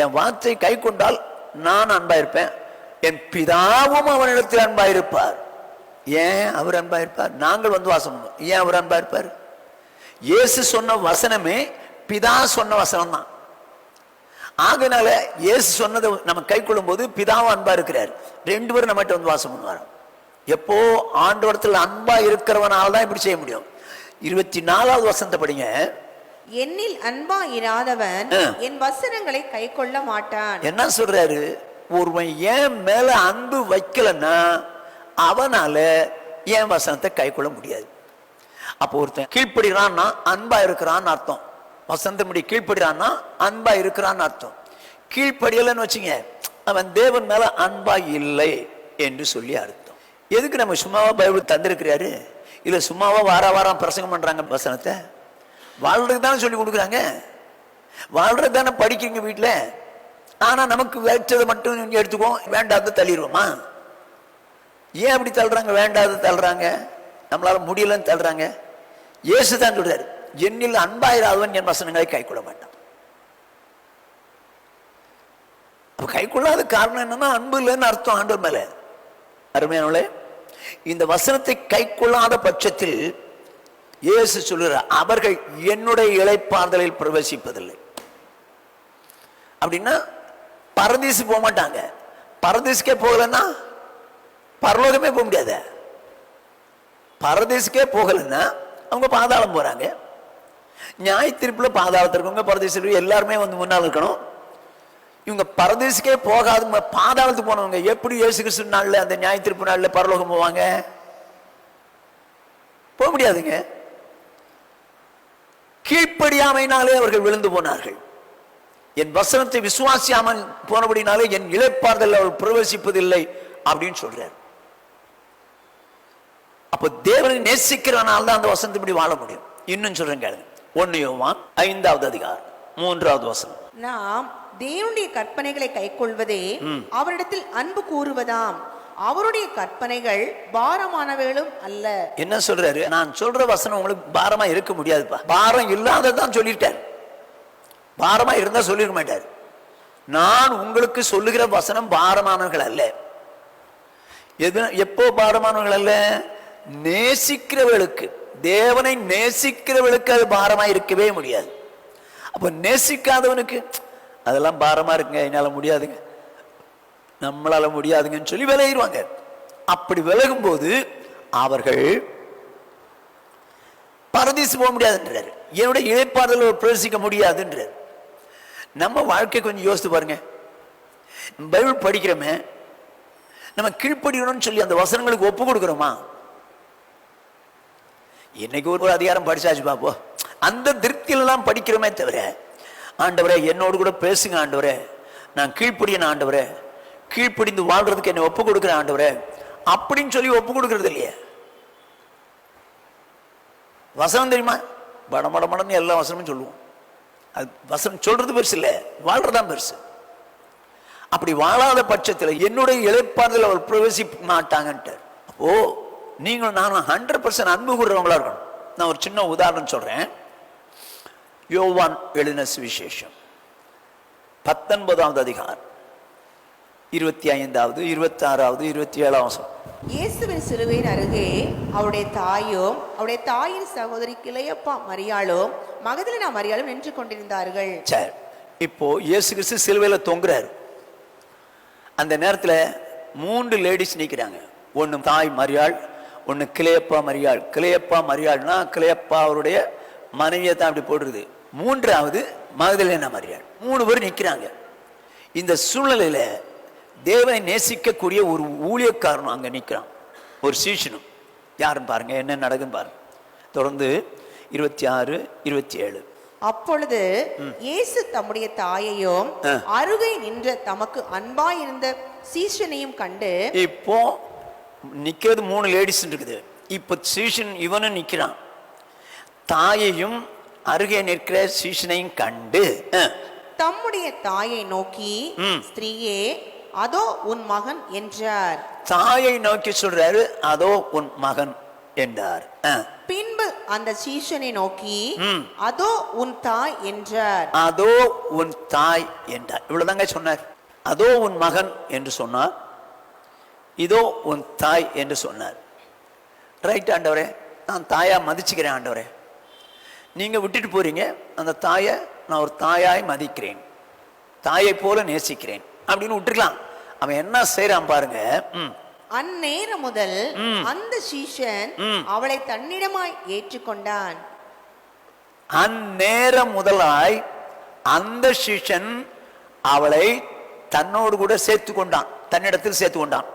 என் வார்த்தை கை கொண்டால் நான் அன்பாயிருப்பேன், என் பிதாவும் அவனிடத்தில் அன்பாயிருப்பார். ஏன் அவர் அன்பாயிருப்பார், நாங்கள் வந்து வாசம் பண்ணுவோம். ஏன் அவர் அன்பாயிருப்பார், இயேசு சொன்ன வசனமே பிதா சொன்ன வசனம் தான். ஆகையினால இயேசு சொன்னதை நம்ம கை கொள்ளும் போது பிதாவும் அன்பா இருக்கிறார், ரெண்டு பேரும் நம்மகிட்ட வந்து வாசம் பண்ணுவார். எப்போ ஆண்டவரத்தில் அன்பா இருக்கிறவனால தான் இப்படி செய்ய முடியும். 24வது வசனத்தை படிங்க. என்னில் அன்பா இராதவன் என் வசனங்களை கை கொள்ள மாட்டான். என்ன சொல்றாரு, ஒருவன் ஏன் மேல அன்பு வைக்கலன்னா அவனால என் வசனத்தை கை கொள்ள முடியாது. அப்போ ஒருத்தன் கீழ்ப்படுகிறான்னா அன்பா இருக்கிறான்னு அர்த்தம், வசனத்தின்படி கீழ்ப்படுகிறான்னா அன்பா இருக்கிறான்னு அர்த்தம். கீழ்ப்படியலன்னு வச்சுங்க, அவன் தேவன் மேல அன்பா இல்லை என்று சொல்லி அர்த்தம். எதுக்கு நம்ம சும்மாவா பைபிள் தந்திருக்கிறாரு, இல்ல சும்மாவா வாரம் பிரசங்கம் பண்றாங்க, வசனத்தை வாழ்றதுக்கு தானே சொல்லி கொடுக்குறாங்க, வாழ்றது தானே படிக்கிறீங்க வீட்டில். ஆனா நமக்கு வச்சதை மட்டும் எடுத்துக்கோ, வேண்டாத தள்ளிடுவோமா? ஏன் அப்படி தள்ளுறாங்க, வேண்டாத தள்ளுறாங்க, நம்மளால முடியலன்னு தள்ளுறாங்க. இயேசு தான் சொல்றாரு, என்னில் அன்பாயிராதவன் என் வசனங்களை கை கொள்ள மாட்டான். கை கொள்ளாத காரணம் என்னன்னா அன்பு இல்லைன்னு அர்த்தம் ஆண்டவர் மேல. அருமையானவர்களே, இந்த வசனத்தை கை கொள்ளாத பட்சத்தில் இயேசு சொல்லுறார், அவர்கள் என்னுடைய இளைப்பாறுதலில் பிரவேசிப்பதில்லை. அப்படின்னா பரதீசு போக மாட்டாங்க. பரதீசுக்கே போகலன்னா பரலோகமே போக முடியாது. பரதீசுக்கே போகலன்னா அவங்க பாதாளம் போறாங்க. நியாய தீர்ப்புல பாதாளத்திற்குங்க பரதீசு எல்லாருமே வந்து முன்னால் இருக்கணும். இவங்க பரதீசுக்கே போகாத பாதாளத்துக்கு போனவங்க எப்படி இயேசு கிறிஸ்து நாள்ல அந்த நியாய தீர்ப்பு நாள்ல பரலோகம் போவாங்க? போக முடியாதுங்க. கீழ்ப்படியாமையினாலே அவர்கள் விழுந்து போனார்கள். என் வசனத்தை விசுவாசியாமல் போனபடினாலே என் இளைப்பாறுதல் அவர்கள் பிரவேசிப்பதில்லை அப்படின்னு சொல்றார். அப்ப தேவனை நேசிக்கிறவனால தான் அந்த வசனத்தை வாழ முடியும். இன்னும் சொல்றேன் கேளுங்க, 1 யோவான் 5வது அதிகாரம் 3வது வசனம். நாம் தேவனுடைய கற்பனைகளை கைக்கொள்வதே அவரிடத்தில் அன்பு கூறுவதாம். அவருடைய கற்பனைகள் பாரமானவைகளும் அல்ல. என்ன சொல்றாரு? நான் சொல்ற வசனம் உங்களுக்கு பாரமா இருக்க முடியாதுப்பா. பாரம் இல்லாததான் சொல்லிட்டார். பாரமா இருந்தா சொல்லிருக்க மாட்டார். நான் உங்களுக்கு சொல்லுகிற வசனம் பாரமானவர்கள் அல்ல. எப்போ பாரமானவர்கள் அல்ல? நேசிக்கிறவர்களுக்கு, தேவனை நேசிக்கிறவர்களுக்கு அது பாரமா இருக்கவே முடியாது. அப்ப நேசிக்காதவனுக்கு அதெல்லாம் பாரமா இருக்குங்க, என்னால முடியாதுங்க, நம்மளால முடியாதுங்கன்னு சொல்லி விலகிடுவாங்க. அப்படி விலகும் போது அவர்கள் பரதீசு போக முடியாதுன்றாரு. என்னுடைய இழைப்பாறுதல் பிரவேசிக்க முடியாதுன்றார். நம்ம வாழ்க்கை கொஞ்சம் யோசித்து பாருங்க. பைபிள் படிக்கிறோமே, நம்ம கீழ்ப்படிக்கணும்னு சொல்லி அந்த வசனங்களுக்கு ஒப்பு கொடுக்கிறோமா? இன்னைக்கு ஒரு அதிகாரம் படிச்சாச்சு பாப்போ, அந்த திருப்தியிலாம் படிக்கிறோமே தவிர, ஆண்டவரே என்னோடு கூட பேசுங்க ஆண்டவரே, நான் கீழ்ப்படியேன் ஆண்டவரே, கீழ்ப்படிந்து வாழ்றதுக்கு என்னை ஒப்பு கொடுக்குறேன் ஆண்டவரே அப்படின்னு சொல்லி ஒப்பு கொடுக்கறது இல்லையே. வசனம் தெரியுமா? படமடமடன்னு எல்லா வசனமும் சொல்லுவோம். அது வசனம் சொல்றது பெருசு இல்லை, வாழ்றதான் பெருசு. அப்படி வாழாத பட்சத்தில் என்னுடைய இழைப்பாறுதல் அவர் பிரவேசிக்க மாட்டாங்கன்ட்டு. அப்போ நீங்களும் நானும் 100% அன்பு கூறுறவங்களா இருக்கணும். நான் ஒரு சின்ன உதாரணம் சொல்றேன். யோவான் எழுதின சுவிசேஷம் 19வது அதிகாரம் 25வது 26வது 27வது வசனம். இயேசுவின் சிலுவையின் அருகே அவருடைய தாயும் அவருடைய தாயின் சகோதரி கிளையப்பா மரியாளும் மகதலேனா மரியாளும் நின்று கொண்டிருந்தார்கள். சரி, இப்போ இயேசு கிறிஸ்து சிலுவையில தொங்குறாரு. அந்த நேரத்தில் 3 லேடிஸ் நிற்கிறாங்க. ஒன்று தாய் மரியாள், ஒன்று கிளையப்பா மரியாள். கிளையப்பா மரியாள்னா கிளையப்பா அவருடைய மனைவியை தான் அப்படி போடுறது. 3வது மகதலேனா மரியாள். 3 பேர் நிற்கிறாங்க. இந்த சூழ்நிலையில தேவனை நேசிக்கக்கூடிய ஒரு ஊழியக்காரனும் அங்க நிற்கிறான், ஒரு சீஷனும். யாருன்னு பாருங்க, என்ன நடக்குன்னு பாருங்க. தொடர்ந்து 26, 27. அப்பொழுது இயேசு தம்முடைய தாயையும் அருகே நின்ற தமக்கு அன்பாய் இருந்த சீஷனையும் கண்டு, இப்போ நிக்கிறது 3 லேடிஸ் இருக்குது. இப்ப சீஷன் இவனும் நிக்கிறான். தாயையும் அருகே நிற்கிற சீஷனையும் கண்டு தம்முடைய தாயை நோக்கி, ஸ்திரீயே அதோ உன் மகன் என்றார். தாயை நோக்கி சொல்றாரு, அதோ உன் மகன் என்றார். பின்பு அந்த சீஷனை நோக்கி, அதோ உன் தாய் என்றார். அதோ உன் தாய் என்றார். இவ்வளவுதாங்க சொன்னார். அதோ உன் மகன் என்று சொன்னார், இதோ உன் தாய் என்று சொன்னார். ரைட் ஆண்டவரே, நான் தாயா மதிச்சுக்கிறேன் ஆண்டவரே, நீங்க விட்டுட்டு போறீங்க, அந்த தாயை நான் ஒரு தாயாய் மதிக்கிறேன், தாயை போல நேசிக்கிறேன் அப்படின்னு விட்டுருக்கலாம். அவன் என்ன செய்யறான் பாருங்க. அந்நேரம் முதல் அந்த சீஷன் அவளை தன்னிடமாய் ஏற்றுக்கொண்டான். அந்நேரம் முதலாய் அந்த சீஷன் அவளை தன்னோடு கூட சேர்த்து கொண்டான், தன்னிடத்தில் சேர்த்து கொண்டான்.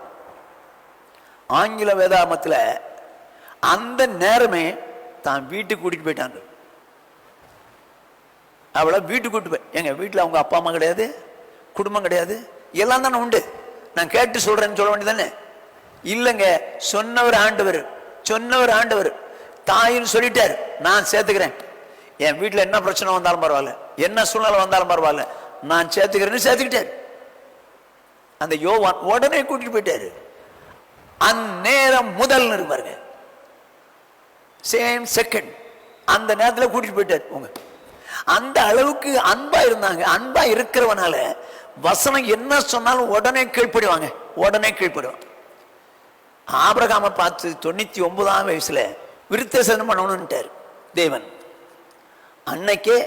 ஆங்கில வேதாகமத்தில் அந்த நேரமே தான் வீட்டுக்கு கூட்டிட்டு போயிட்டான். அவளை வீட்டுக்கு கூட்டிட்டு போய், எங்க வீட்டில் அவங்க அப்பா அம்மா கிடையாது, குடும்பம் கிடையாது, எல்லாம் தானே உண்டு, நான் கேட்டு சொல்றேன்னு சொல்ல வேண்டியதானே? இல்லைங்க, சொன்னவர் ஆண்டவர், சொன்னவர் ஆண்டவர். தாயின்னு சொல்லிட்டாரு, நான் சேர்த்துக்கிறேன், என் வீட்டில் என்ன பிரச்சனை வந்தாலும் பரவாயில்ல, என்ன சூழ்நிலை வந்தாலும் பரவாயில்ல, நான் சேர்த்துக்கிறேன்னு சேர்த்துக்கிட்டாரு. அந்த யோவான் உடனே கூட்டிட்டு போயிட்டாரு. அந்நேரம் முதல் பாருங்க, சேம் செகண்ட், அந்த நேரத்தில் கூட்டிட்டு போயிட்டாரு. உங்க அந்த அளவுக்கு அன்பா இருந்தாங்க. அன்பா இருக்கிறவனால வசனம் என்ன சொன்னாலும் உடனே கீழ்ப்படிவாங்க, உடனே கீழ்ப்படிவாங்க. ஆபிரகாமை பார்த்து 99ஆம் வயசுல விருத்தசேதனம் பண்ணணும்ட்டார் தேவன். அன்னைக்கே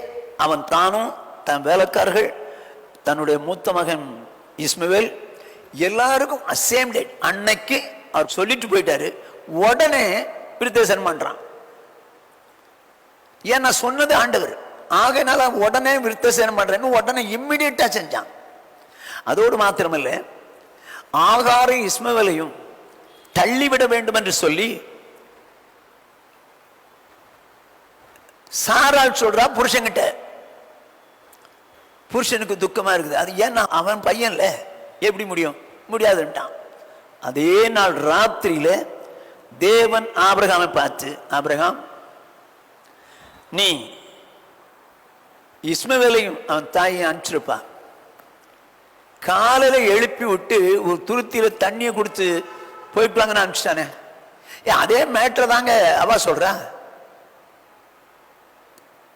அவன் தானும் தன் வேலைக்காரர்கள், தன்னுடைய மூத்த மகன் இஸ்மவேல், எல்லாருக்கும் சேம் டேட் அன்னைக்கு அவர் சொல்லிட்டு போயிட்டாரு. உடனே விருத்தசேதனம் பண்றான். ஏன்னா சொன்னது ஆண்டவர், ஆகையினால உடனே விருத்தசேதனம் பண்றேன்னு உடனே இம்மிடியட்டா செஞ்சான். அதோடு மாத்திரமல்ல, ஆகாரை இஸ்மவேலையும் தள்ளிவிட வேண்டும் என்று சொல்லி சாராள் சொல்றா புருஷன்கிட்ட. புருஷனுக்கு துக்கமா இருக்குது, அது ஏன்னா அவன் பையன்ல, எப்படி முடியும், முடியாதுன்ட்டான். அதே நாள் ராத்திரியில தேவன் ஆபிரகாமை பார்த்து, ஆபிரகாம் நீ இஸ்மவேலையும் அவன் தாயை அனுப்பிச்சிருப்பா, காலையில எழுப்பி விட்டு ஒரு துருத்தியில தண்ணியை கொடுத்து போயிட்டு வாங்கன்னு அனுப்பிச்சிட்டானே. அதே மேட்டர் தாங்க அவ சொல்றா.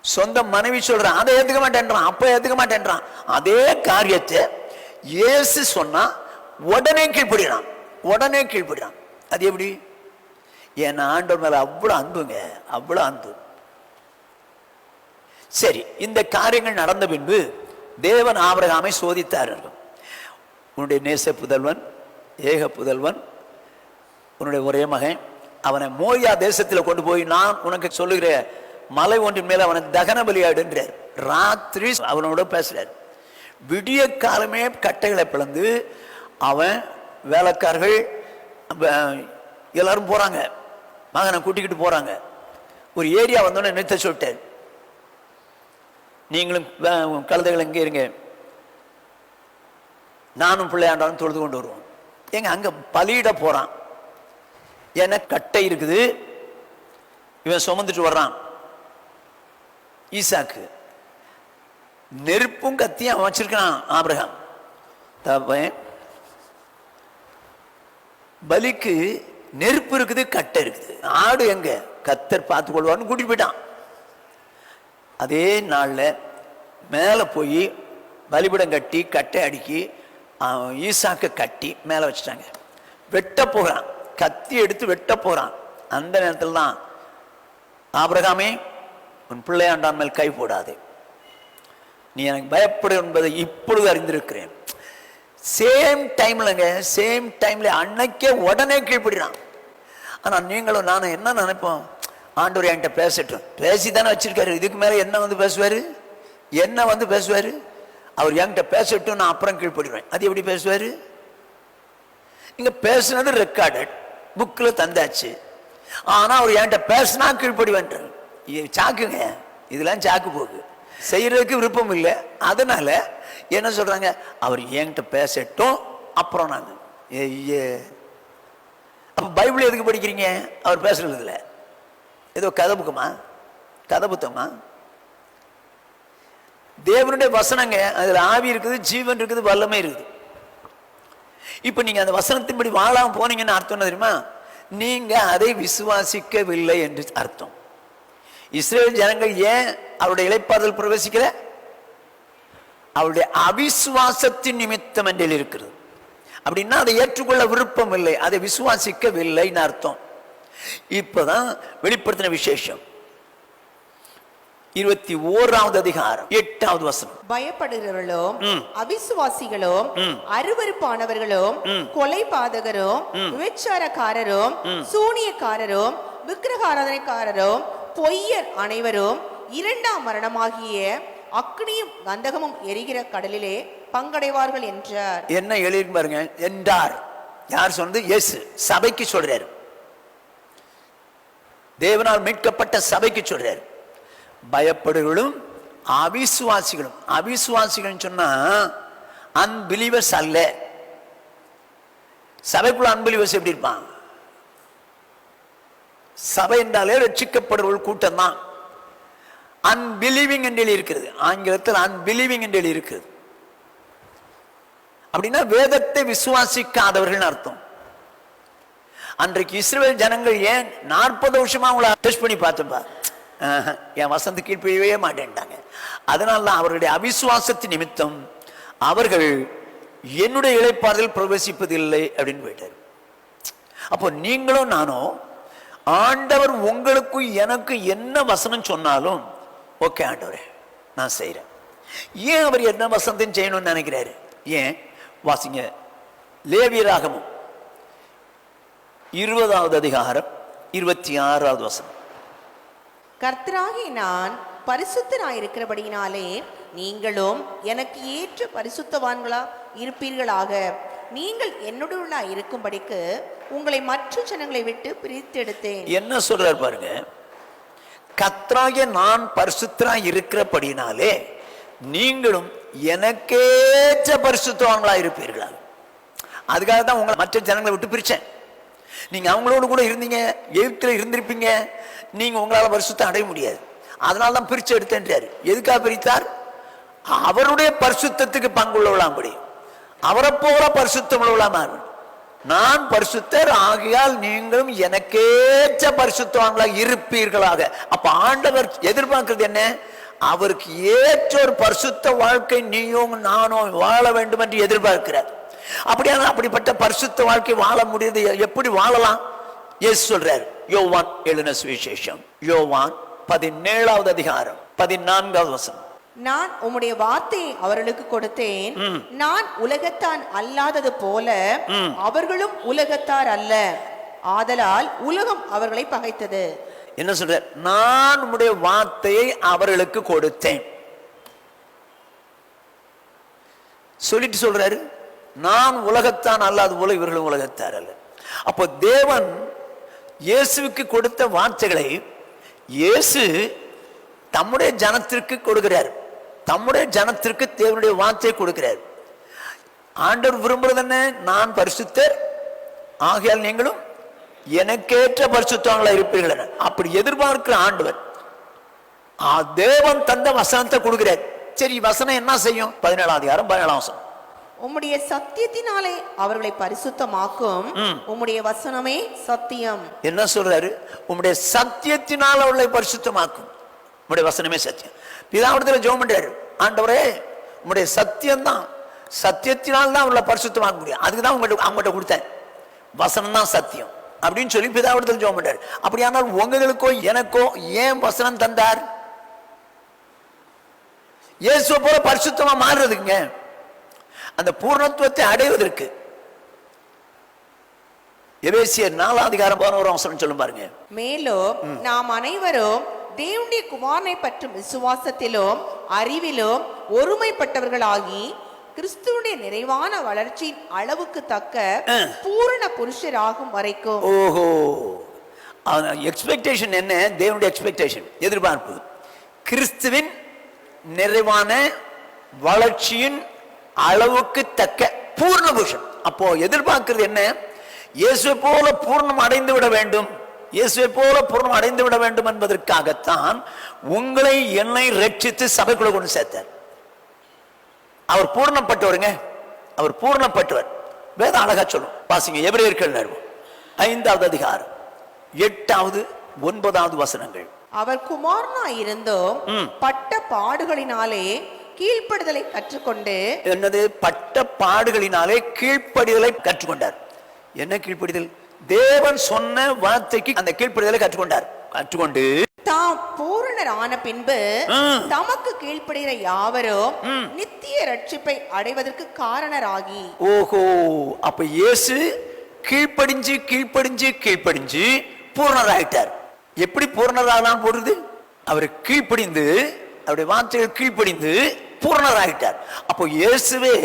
சொந்த மனைவி சொல்றான், அதை ஏத்துக்க மாட்டேன்றான், அப்ப ஏத்துக்க மாட்டேன்றான். அதே காரியத்தை இயேசு சொன்னா உடனே கீழ்படுறான், உடனே கீழ்படுறான். அது எப்படி? என் ஆண்டவர் மேல அவ்வளவு அன்புங்க, அவ்வளவு அன்பு. சரி, இந்த காரியங்கள் நடந்த பின்பு தேவன் ஆபிரகாமை சோதித்தார். உன்னுடைய நேச புதல்வன், ஏக புதல்வன், உன்னுடைய ஒரே மகன், அவனை மோரியா தேசத்தில் கொண்டு போய் நான் உனக்கு சொல்லுகிற மலை ஒன்றின் மேல அவனை தகன பலியாடுன்றார். ராத்திரி அவனோட பேசுறார். விடிய காலமே கட்டைகளை பிளந்து அவன் வேலைக்காரர்கள் எல்லாரும் போறாங்க, மகனை கூட்டிக்கிட்டு போறாங்க. ஒரு ஏரியா வந்தோடனே நிறுத்த சொல்லிட்டார், நீங்களும் கழுதைகள் எங்கே இருங்க, நானும் பிள்ளையாண்டாலும் தொழுது கொண்டு வருவோம். எங்க அங்க பலியிட போறான். ஏன்னா கட்டை இருக்குது, இவன் சுமந்துட்டு வர்றான். ஈசாக்கு நெருப்பும் கத்தியும் அவன் வச்சிருக்கான். ஆபிரகாம் பலிக்கு நெருப்பு இருக்குது, கட்டை இருக்குது. ஆடு எங்க கத்தர் பார்த்து கொள்வார்னு கூட்டிட்டு போயிட்டான். அதே நாள்ல மேல போய் பலிபிடம் கட்டி கட்டை அடுக்கி ஈசாக்க கட்டி மேல வச்சுட்டாங்க. வெட்ட போகிறான், கத்தி எடுத்து வெட்ட போறான். அந்த நேரத்தில் தான் ஆபிரகாமே, உன் பிள்ளையாண்டான் மேல் கை போடாது, நீ எனக்கு பயப்படு என்பதை இப்பொழுது அறிந்திருக்கிறேன். சேம் டைம்லங்க, சேம் டைம்ல அன்னைக்கே உடனே கீழ்படுறான். ஆனா நீங்களும் நானும் என்ன நினைப்போம், ஆண்டவர் என்கிட்ட பேசட்டும், பேசித்தானே வச்சிருக்காரு, இதுக்கு மேல என்ன வந்து பேசுவாரு, என்ன வந்து பேசுவாரு, அவர் என்கிட்ட பேசட்டும், நான் அப்புறம் கீழ்படுவேன். அது எப்படி பேசுவாரு? இங்க பேசுனது ரெக்கார்டட் புக்கில் தந்தாச்சு. ஆனா அவர் என்கிட்ட பேசினா கீழ்படுவேன். சாக்குங்க, இதெல்லாம் சாக்கு போக்கு, செய்யறதுக்கு விருப்பம் இல்லை. அதனால என்ன சொல்றாங்க, அவர் என்கிட்ட பேசட்டும் அப்புறம் நாங்க. அப்ப பைபிள் எதுக்கு படிக்கிறீங்க? அவர் பேசுறது இல்லை, ஏதோ கதை புக்கமா, கதை புத்தகமா? தேவனுடைய வசனங்க, அதுல ஆவி இருக்குது, ஜீவன் இருக்குது, வல்லமை இருக்குது. இப்ப நீங்க அந்த வசனத்தின்படி வாழாம போனீங்கன்னு அர்த்தம் என்ன தெரியுமா? நீங்க அதை விசுவாசிக்கவில்லை என்று அர்த்தம். இஸ்ரேல் ஜனங்கள் ஏன் அவருடைய இளைப்பாறுதல் பிரவேசிக்கல? அவருடைய அவிசுவாசத்தின் நிமித்தம் என்றில் இருக்கிறது. அப்படின்னா அதை ஏற்றுக்கொள்ள விருப்பம் இல்லை, அதை விசுவாசிக்கவில்லைன்னு அர்த்தம். இப்பதான் வெளிப்படுத்தின விசேஷம் 21வது அதிகாரம் 8வது வசனம். பயப்படுகிறவர்களும் அவிசுவாசிகளும் அருவருப்பானவர்களும் கொலைபாதகரும் விபச்சாரக்காரரும் சூனியக்காரரும் விக்கிரகாராதனைக்காரரும் பொய்யர் அனைவரும் இரண்டாம் மரணமாகிய அக்னியும் கந்தகமும் எரிகிற கடலிலே பங்கடைவார்கள் என்றார். என்ன எழுதி பாருங்க, என்றார். யார் சொன்னது? இயேசு சபைக்கு சொல்றாரு, தேவனால் மீட்கப்பட்ட சபைக்கு சொல்றாரு. பயப்படுகளும் அவிசுவாசிகளும், அவிசுவாசிகள் சொன்னா அன்பிலீவர்ஸ் அல்ல. சபைக்குள்ள அன்பிலீவர்ஸ் எப்படி இருப்பான்? சபை என்றாலே ரட்சிக்கப்படுவர்கள் கூட்டம் தான். அன்பிலீவிங் என்று இருக்கிறது, ஆங்கிலத்தில் அன்பிலீவிங் என்று இருக்கிறது. அப்படின்னா வேதத்தை விசுவாசிக்காதவர்கள் அர்த்தம். அன்றைக்கு இஸ்ரவேல் ஜனங்கள் ஏன் 40 வருஷமா அவங்கள டெஸ்ட் பண்ணி பார்த்தப்பா, என் வசந்த கீழ்ப்படியவே மாட்டேன்ட்டாங்க. அதனால்தான் அவர்களுடைய அவிசுவாசத்தின் நிமித்தம் அவர்கள் என்னுடைய இளைப்பாறுதல் பிரவேசிப்பதில்லை அப்படின்னு போயிட்டார். அப்போ நீங்களும் நானும் ஆண்டவர் உங்களுக்கு எனக்கு என்ன வசனம் சொன்னாலும் ஓகே ஆண்டவரே நான் செய்யறேன். ஏன் அவர் என்ன வசனத்தையும் செய்யணும்னு நினைக்கிறாரு? ஏன்? வாசிங்க லேவியராகமம் 20வது அதிகாரம் 26வது வசனம். கர்த்தராகிய நான் பரிசுத்தராயிருக்கிறபடியினாலே நீங்களும் எனக்கு ஏற்ற பரிசுத்தவான்களா இருப்பீர்களாக. நீங்கள் என்னுடைய இருக்கும்படிக்கு உங்களை மற்ற ஜனங்களை விட்டு பிரித்தெடுத்தேன். என்ன சொல்றார் பாருங்க, கர்த்தராகிய நான் பரிசுத்தராய் இருக்கிறபடியினாலே நீங்களும் எனக்கேற்ற பரிசுத்தவான்களா இருப்பீர்களா. அதுக்காக தான் உங்களை மற்ற ஜனங்களை விட்டு பிரிச்சேன். நீங்க அவங்களோடு கூட இருந்தீங்க, எகிப்தில் இருந்திருப்பீங்க, நீங்க உங்களால பரிசுத்தம் அடைய முடியாது. அதனால தான் பிரிச்சு எடுத்தேன்றாரு. எதுக்காக பிரித்தார்? அவருடைய பரிசுத்தத்துக்கு பங்குள்ளவளாம்படி. அவரை போல பரிசுத்தம் உள்ளவர்களாக நான் பரிசுத்தர் ஆகையால் நீங்களும் எனக்கேற்ற பரிசுத்தவான்களாக இருப்பீர்களாக. அப்ப ஆண்டவர் எதிர்பார்க்கிறது என்ன? அவருக்கு ஏற்ற ஒரு பரிசுத்த வாழ்க்கை நீயும் நானும் வாழ வேண்டும் என்று எதிர்பார்க்கிறார். அப்படியான அப்படிப்பட்ட பரிசுத்த வாழ்க்கை வாழ முடியுது. எப்படி வாழலாம்? இயேசு சொல்றார். யோவான் எழுதின சுவிசேஷம் யோவான் 17வது அதிகாரம் 14வது வசனம். நான் உம்முடைய வார்த்தையை அவர்களுக்கு கொடுத்தேன், நான் உலகத்தான் அல்லாதது போல அவர்களும் உலகத்தார் அல்ல, ஆதலால் உலகம் அவர்களை பகைத்தது. என்ன சொல்ற? நான் உம்முடைய வார்த்தையை அவர்களுக்கு கொடுத்தேன் சொல்லிட்டு சொல்றாரு, நான் உலகத்தான் அல்லாதது போல இவர்களும் உலகத்தார் அல்ல. அப்போ தேவன் இயேசுவுக்கு கொடுத்த வார்த்தைகளை இயேசு தம்முடைய ஜனத்திற்கு கொடுக்கிறார். தம்முடைய ஜனத்திற்கு தேவனுடைய வார்த்தையை கொடுக்கிறார். ஆண்டவர் விரும்புறது என்ன? நான் பரிசுத்தர் ஆகையால் நீங்களும் எனக்கேற்ற பரிசுத்தவங்களா இருப்பீர்கள். அப்படி எதிர்பார்க்கிற ஆண்டவர் தேவன் தந்த வசனத்தை கொடுக்கிறார். சரி, வசனம் என்ன செய்யும்? 17வது அதிகாரம் 17வது வசனம். உம்முடைய சத்தியத்தினாலே அவர்களை பரிசுத்தமாக்கும், உம்முடைய வசனமே சத்தியம். என்ன சொல்றாரு? உம்முடைய சத்தியத்தினால் அவர்களை பரிசுத்தமாக்கும், உம்முடைய வசனமே சத்தியம். பிதாவிடத்துல ஜெபம் பண்றாரு, ஆண்டவரே உம்முடைய சத்தியம் தான், சத்தியத்தினால் தான் அவர்களை பரிசுத்தமாக்க முடியும். அதுக்கு தான் அவங்ககிட்ட கொடுத்தேன், வசனம் தான் சத்தியம் அப்படின்னு சொல்லி பிதாவிடத்துல ஜெபம் பண்றாரு. அப்படியானால் உங்களுக்கோ எனக்கோ ஏன் வசனம் தந்தார்? இயேசுவை போல பரிசுத்தமா மாறுறதுங்க, அந்த பூர்ணத்துவத்தை அடைவதற்கு. எபேசியர் 4வது அதிகாரம் 11வது வசனம் சொல்லும் பாருங்க. மேலும் நாம் அனைவரும் தேவனுடைய குமாரனை பற்றும் விசுவாசத்திலும் அறிவிலும் ஒருமைப்பட்டவர்களாகி கிறிஸ்துவுடைய நிறைவான வளர்ச்சியின் அளவுக்கு தக்க பூரண புருஷராகும் வரைக்கும். ஓஹோ, எக்ஸ்பெக்டேஷன் என்ன? தேவனுடைய எக்ஸ்பெக்டேஷன், எதிர்பார்ப்பு கிறிஸ்துவின் நிறைவான வளர்ச்சியின் அளவுக்கு தக்க பூர்ண புருஷன். அப்போ எதிர்பார்க்கிறது என்ன? இயேசுவை போல பூர்ணம் அடைந்து விட வேண்டும், இயேசுவை போல பூர்ணம் அடைந்து விட வேண்டும் என்பதற்காகத்தான் உங்களை என்னை ரட்சித்து சபைக்குள்ள கொண்டு சேர்த்தார். அவர் பூர்ணப்பட்டவருங்க, அவர் பூர்ணப்பட்டவர். வேதம் அழகா சொல்லும், பாசிங்க. எபிரேயர்கள் 5வது அதிகாரம் 8வது 9வது வசனங்கள். அவர் குமாரனா இருந்தும் பட்ட பாடுகளினாலே கீழ்ப்படுதலை கற்றுக்கொண்டு. என்னது? பட்ட பாடுகளினாலே கீழ்ப்படிதலை கற்றுக்கொண்டார். என்ன கீழ்ப்படிதல்? தேவன் சொன்ன வார்த்தைக்கு அந்த கீழ்ப்படிதலை கற்றுக்கொண்டார். கற்றுக்கொண்டு தாம் பூரணர் ஆன பின்பு தமக்கு கீழ்ப்படுகிற யாவரும் நித்திய ரட்சிப்பை அடைவதற்கு காரணராகி. ஓஹோ, அப்ப இயேசு கீழ்ப்படிஞ்சு கீழ்ப்படிஞ்சு கீழ்ப்படிஞ்சு பூர்ணராயிட்டார். எப்படி பூர்ணராகலாம் போடுறது? அவர் கீழ்ப்படிந்து, அவருடைய வார்த்தைகள் கீழ்ப்படிந்து பூர்ணராயிட்டார். அப்போ இயேசுவே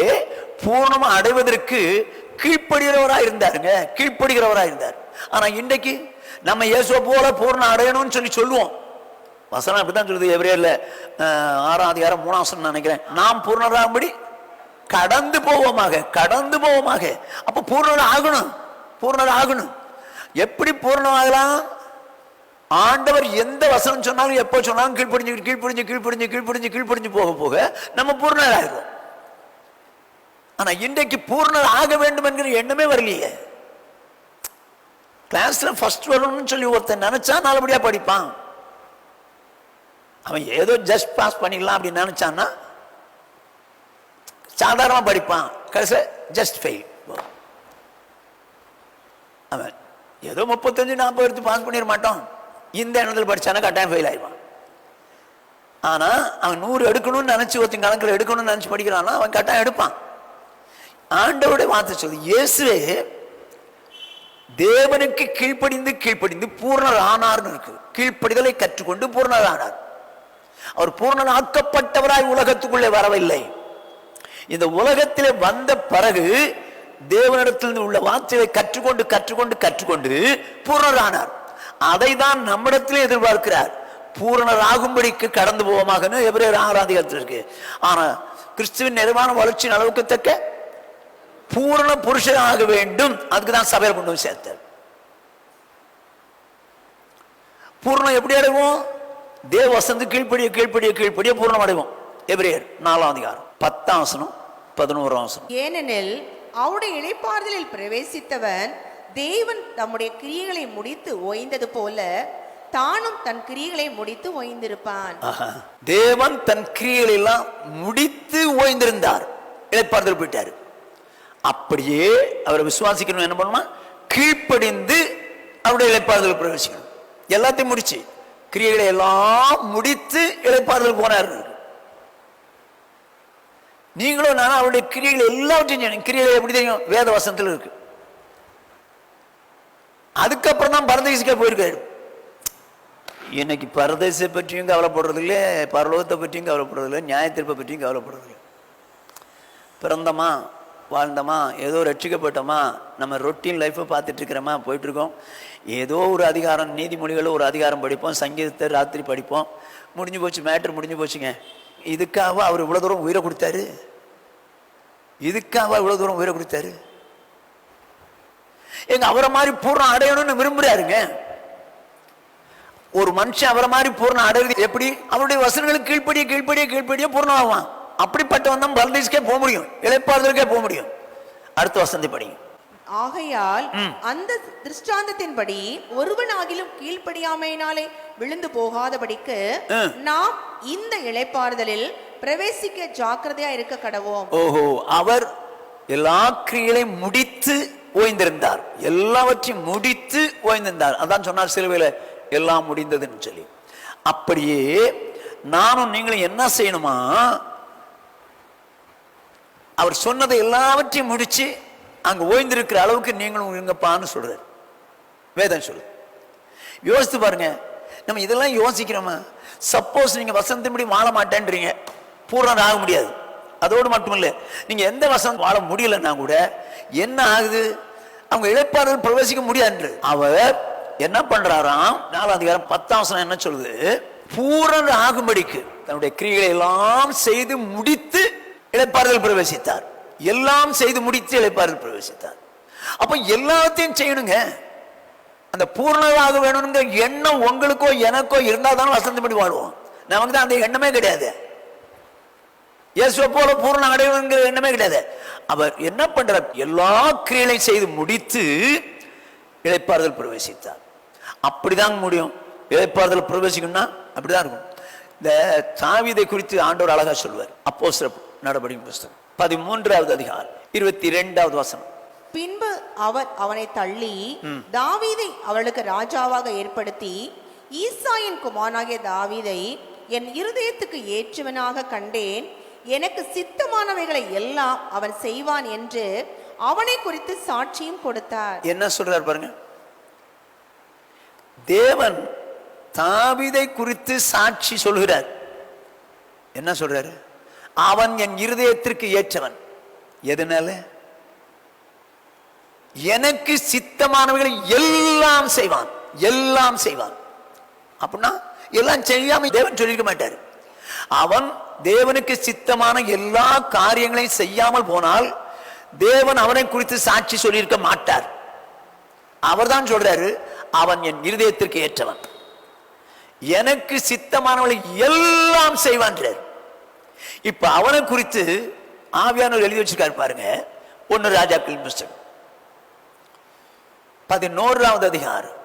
பூர்ணமா அடைவதற்கு கீழ்ப்படுகிறவராக இருந்தாருங்க, கீழ்ப்படுகிறவராக இருந்தார். ஆனா இன்றைக்கு நம்ம இயேசுவை போல பூர்ணம் அடையணும்னு சொல்லி சொல்லுவோம். வசனம் அப்படித்தான் சொல்லுது. எபிரேயர்ல 6வது அதிகாரம் 3வது வசனம் நினைக்கிறேன். நாம் பூர்ணராகும்படி கடந்து போவோமாக, கடந்து போவோமாக. அப்ப பூர்ணர் ஆகணும், பூர்ணர் ஆகணும். எப்படி பூர்ணமாகலாம்? ஆண்டவர் எந்த வசனம் சொன்னாலும் எப்போ சொன்னாலும் கீழ்ப்படிஞ்சு கீழ்ப்படிஞ்சு கீழ்ப்படிஞ்சு கீழ்ப்படிஞ்சு கீழ்ப்படிஞ்சு போக போக நம்ம பூர்ணர் ஆகிறோம். ஆனா இன்றைக்கு பூர்ணர் ஆக வேண்டும் என்கிற எண்ணமே வரலையே. கிளாஸ்ல ஃபர்ஸ்ட் வரணும்னு சொல்லி ஒருத்தன் நினைச்சா நல்லபடியா படிப்பான். அவன் ஏதோ ஜஸ்ட் பாஸ் பண்ணிடலாம் அப்படின்னு நினைச்சான்னா சாதாரணமா படிப்பான், கடைசி ஜஸ்ட் ஃபெயில். அவன் ஏதோ 35-40 எடுத்து பாஸ் பண்ணிட மாட்டான். இந்த எண்ணத்தில் படிச்சானா கட்டாயம் ஃபெயில் ஆயிடுவான். ஆனா அவன் 100 எடுக்கணும்னு நினைச்சு ஒருத்தன் கணக்கில் எடுக்கணும்னு நினைச்சு படிக்கிறான்னா அவன் கட்டாயம் எடுப்பான். ஆண்டவருடைய வார்த்தை சொல்லு, இயேசுவே தேவனுக்கு கீழ்ப்படிந்து கீழ்ப்படிந்து பூர்ணர் ஆனார்னு இருக்கு. கீழ்ப்படிதலை கற்றுக்கொண்டு பூர்ணர் ஆனார். அவர் பூர்ணர் ஆக்கப்பட்டவராய் உலகத்துக்குள்ளே வரவில்லை. இந்த உலகத்திலே வந்த பிறகு தேவனிடத்தில் உள்ள வார்த்தையை கற்றுக்கொண்டு கற்றுக்கொண்டு கற்றுக்கொண்டு பூர்ணர் ஆனார். அதை தான் நம்மிடத்திலே எதிர்பார்க்கிறார். பூர்ணர் ஆகும்படிக்கு கடந்து போவோமாக எபிரேயர் 6வது அதிகாரத்தில் இருக்கு. ஆனா கிறிஸ்துவின் நிறைவான வளர்ச்சியின் அளவுக்கு தக்க பூர்ண புருஷனாக வேண்டும். அதுக்கு தான் சபையை கொண்டு வந்து சேர்த்தார். பூர்ணம் எப்படி அடைவோம்? தேவ வசந்து கீழ்ப்படிய கீழ்ப்படிய கீழ்ப்படிய பூர்ணம் அடைவோம். எபிரேயர் 4வது அதிகாரம் 10வது வசனம் 11ஆம் வசனம். ஏனெனில் அவருடைய இளைப்பாறுதலில் பிரவேசித்தவன் தேவன் தம்முடைய கிரியைகளை முடித்து ஓய்ந்தது போல தானும் தன் கிரியைகளை முடித்து ஓய்ந்திருப்பான். தேவன் தன் கிரியைகளை எல்லாம் முடித்து ஓய்ந்திருந்தார், இளைப்பாறுதல் போயிட்டாரு. அப்படியே அவரை விசுவாசிக்கணும், என்ன பண்ணணுமா? கீழ்ப்படிந்து அவருடைய இளைப்பாறுதல் பிரவேசிக்கணும். எல்லாத்தையும் முடிச்சு கிரியைகளை எல்லாம் முடித்து இளைப்பாறுதல் போனார்கள். நீங்களும் நானும் அவருடைய கிரியைகளை எல்லாவற்றையும் கிரியைகளை எப்படி தெரியும்? வேத வசனத்தில் இருக்கு. அதுக்கப்புறம் தான் பரதேசிக்க போயிருக்காரு. இன்னைக்கு பரதேசத்தை பற்றியும் கவலைப்படுறது இல்லை, பரலோகத்தை பற்றியும் கவலைப்படுறது இல்லை, நியாயத்தீர்ப்பை பற்றியும் கவலைப்படுறது இல்லை. பிறந்தமா, வாழ்ந்தமா, ஏதோ ரட்சிக்கப்பட்டோமா, நம்ம ரொட்டீன் லைஃப்பை பார்த்துட்டு இருக்கிறோமா, போயிட்டு இருக்கோம். ஏதோ ஒரு அதிகாரம், நீதிமொழிகளில் ஒரு அதிகாரம் படிப்போம், சங்கீதத்தை ராத்திரி படிப்போம், முடிஞ்சு போச்சு, மேட்ரு முடிஞ்சு போச்சுங்க. இதுக்காக அவர் இவ்வளோ தூரம் உயிரை கொடுத்தாரு? இதுக்காக இவ்வளோ தூரம் உயிரை கொடுத்தாரு? எங்க அவரை மாதிரி பூர்ணம் அடையணும்னு விரும்புறாருங்க. ஒரு மனுஷன் அவரை மாதிரி பூர்ணம் அடைவது எப்படி? அவருடைய வசனங்களுக்கு கீழ்ப்படிய கீழ்ப்படிய கீழ்ப்படிய பூர்ணம் ஆவான். அப்படிப்பட்டவன் தான் பரதேசிக்கே போக முடியும், இளைப்பாறுதலுக்கே போக முடியும். அடுத்த வசனத்தை படிங்க. ஆகையால் அந்த திருஷ்டாந்தத்தின்படி ஒருவனாகிலும் கீழ்ப்படியாமையினாலே விழுந்து போகாதபடிக்கு நாம் இந்த இளைப்பாறுதலில் பிரவேசிக்க ஜாக்கிரதையா இருக்க கடவோம். ஓஹோ, அவர் எல்லா கிரியைகளையும் முடித்து ஓய்ந்திருந்தார், எல்லாவற்றையும் முடித்து ஓய்ந்திருந்தார். அதான் சொன்னார் சிலுவையில எல்லாம் முடிந்ததுன்னு சொல்லி. அப்படியே நானும் நீங்களும் என்ன செய்யணுமா? அவர் சொன்னதை எல்லாவற்றையும் முடிச்சு அங்க ஓய்ந்திருக்கிற அளவுக்கு நீங்களும் இருங்கப்பான்னு சொல்றாரு வேதம் சொல்லு. யோசித்து பாருங்க, நம்ம இதெல்லாம் யோசிக்கிறோமா? சப்போஸ் நீங்க வசனத்தின்படி வாழ மாட்டேன்றீங்க, பூரணம் ஆக முடியாது. அதோடு மட்டுமில்லை, நீங்க எந்த வசனம் வாழ முடியலன்னா கூட என்ன ஆகுது? அவங்க இளைப்பாறுதல் பிரவேசிக்க முடியாது. அவர் என்ன பண்றாராம்? 4ஆம் அதிகாரம் 10ஆம் வசனம் என்ன சொல்லுது? பூரண ஆகும்படிக்கு தன்னுடைய கிரியைகளை எல்லாம் செய்து முடித்து இளைப்பாறுதல் பிரவேசித்தார். எல்லாம் செய்து முடித்து இளைப்பாறுதல் பிரவேசித்தார். அப்ப எல்லாத்தையும் செய்யணுங்க. அந்த பூர்ணமாக வேணும்ங்கிற எண்ணம் உங்களுக்கோ எனக்கோ இருந்தால் தானே வசந்தபடி வாழ்வோம். நமக்கு தான் அந்த எண்ணமே கிடையாது. இயேசுவை போல பூர்ண அடையணுங்கிற எண்ணமே கிடையாது. அவர் என்ன பண்றார்? எல்லா கிரியைகளையும் செய்து முடித்து இளைப்பாறுதல் பிரவேசித்தார். அப்படிதான் முடியும். இளைப்பாறுதல் பிரவேசிக்கணும்னா அப்படிதான் இருக்கும். இந்த தாவீதை குறித்து ஆண்டவர் அழகா சொல்வார். அப்போஸ்தலர் நடபடியின் புஸ்தகம் 13ஆவது அதிகாரம் 22ஆவது வசனம். பின்பு அவர் அவனை தள்ளி தாவீதை அவளுக்கு ராஜாவாக ஏற்படுத்தி ஈசாயின் குமாரனாகிய தாவீதை என் இருதயத்துக்கு ஏற்றவனாக கண்டேன், எனக்கு சித்தமானவைகளை எல்லாம் அவன் செய்வான் என்று அவனை குறித்து சாட்சியும் கொடுத்தார். என்ன சொல்றார் பாருங்க. தேவன் தாவீதை குறித்து சாட்சி சொல்கிறார். என்ன சொல்றாரு? அவன் என் இருதயத்திற்கு ஏற்றவன். எதனால? எனக்கு சித்தமானவைகளை எல்லாம் செய்வான், எல்லாம் செய்வான். அப்படின்னா எல்லாம் செய்யாம தேவன் சொல்லிருக்க மாட்டார். அவன் தேவனுக்கு சித்தமான எல்லா காரியங்களையும் செய்யாமல் போனால் தேவன் அவனை குறித்து சாட்சி சொல்லியிருக்க மாட்டார். அவர் தான் சொல்றாரு, அவன் என் இருதயத்திற்கு ஏற்றவன், எனக்கு சித்தமானவளை எல்லாம் செய்வான். இப்ப அவனை குறித்து ஆவியானவர் எழுதி வச்சிருக்காரு பாருங்க. 1 ராஜாக்களின் புஸ்தகம் 11ஆவது அதிகாரம்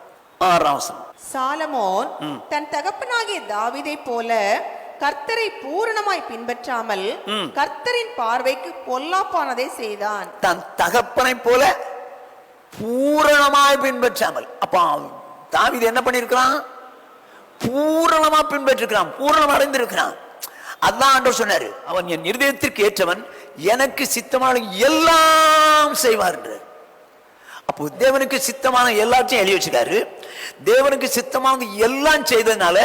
6ஆம் வசனம். சாலமோன் தன் தகப்பனாகிய தாவீதை போல கர்த்தரை பூரணமாய் பின்பற்றாமல் கர்த்தரின் பார்வைக்கு பொல்லாப்பானதை செய்தான். தன் தகப்பனை போல பூரணமாய் பின்பற்றாமல். அப்ப தாவீது என்ன பண்ணிருக்கிறான்? பூரணமா பின்பற்றிருக்கிறான், பூரணம் அடைந்திருக்கிறான். அதான் ஆண்டவர் சொன்னாரு, அவன் என் இருதயத்திற்கு ஏற்றவன், எனக்கு சித்தமான எல்லாம் செய்வார் என்று. அப்போ தேவனுக்கு சித்தமான எல்லாத்தையும் எழுதி வச்சுக்காரு. தேவனுக்கு சித்தமான எல்லாம் செய்ததுனால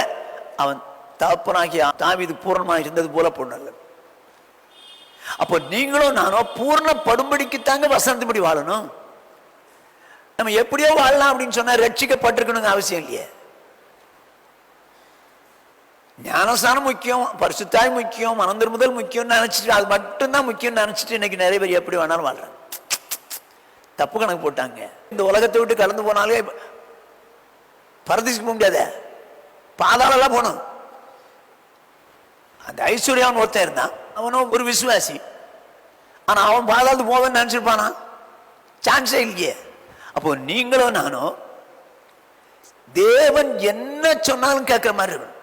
அவன் தகப்பனாகிய தாவீது பூரணமாக இருந்தது போல பொண்ணல்ல. அப்போ நீங்களும் நானோ பூர்ணப்படும்படிக்கு தாங்க வசனத்தின்படி வாழணும். நம்ம எப்படியோ வாழலாம் அப்படின்னு சொன்னா ரட்சிக்கப்பட்டிருக்கணுங்க அவசியம் இல்லையே. ஞானஸ்தானம் முக்கியம், பரிசுத்தாய் முக்கியம், மனம் திரும்புதல் முக்கியம் நினைச்சிட்டு, அது மட்டும்தான் முக்கியம் நினைச்சிட்டு இன்னைக்கு நிறைய பேர் எப்படி வேணாலும் வாழ்றாங்க. தப்பு கணக்கு போட்டாங்க. இந்த உலகத்தை விட்டு கலந்து போனாலே பரதேசிக்கு போக முடியாத, பாதாளெல்லாம் போகணும். அந்த ஐஸ்வர்யாவன் ஒருத்தன் இருந்தான், அவனும் ஒரு விசுவாசி. ஆனா அவன் பாதாளத்துக்கு போவேன்னு நினைச்சிருப்பானா? சான்ஸே இல்லையே. அப்போ நீங்களும் நானும் தேவன் என்ன சொன்னாலும் கேட்கிற மாதிரி இருக்கணும்.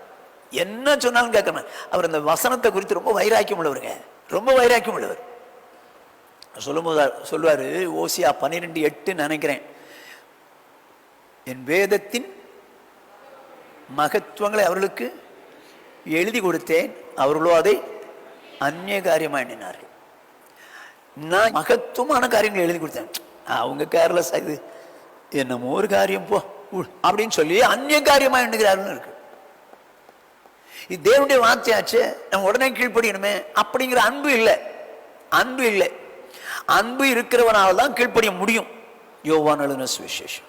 என்ன சொன்னாலும் கேட்கிற மாதிரி. அவர் இந்த வசனத்தை குறித்து ரொம்ப வைராக்கியம் உள்ளவருங்க, ரொம்ப வைராக்கியம் உள்ளவர். சொல்லும்போது சொல்லுவாரு, ஓசியா 12:8 நினைக்கிறேன், என் வேதத்தின் மகத்துவங்களை அவர்களுக்கு எழுதி கொடுத்தேன், அவர்களோ அதை அந்நிய காரியமா எண்ணினார்கள். நான் மகத்துவமான காரியங்களை எழுதி கொடுத்தேன், அவங்க கேர்லெஸ் ஆகுது, என்னமோ ஒரு காரியம் போ அப்படின்னு சொல்லி அந்நிய காரியமா எண்ணுகிறார்கள் இருக்கு. இது தேவனுடைய வார்த்தையாச்சு, நம்ம உடனே கீழ்ப்படியணுமே அப்படிங்கிற அன்பு இல்லை. அன்பு இல்லை. அன்பு இருக்கிறவனால தான் கீழ்ப்படிய முடியும். யோவான் எழுதின சுவிசேஷம்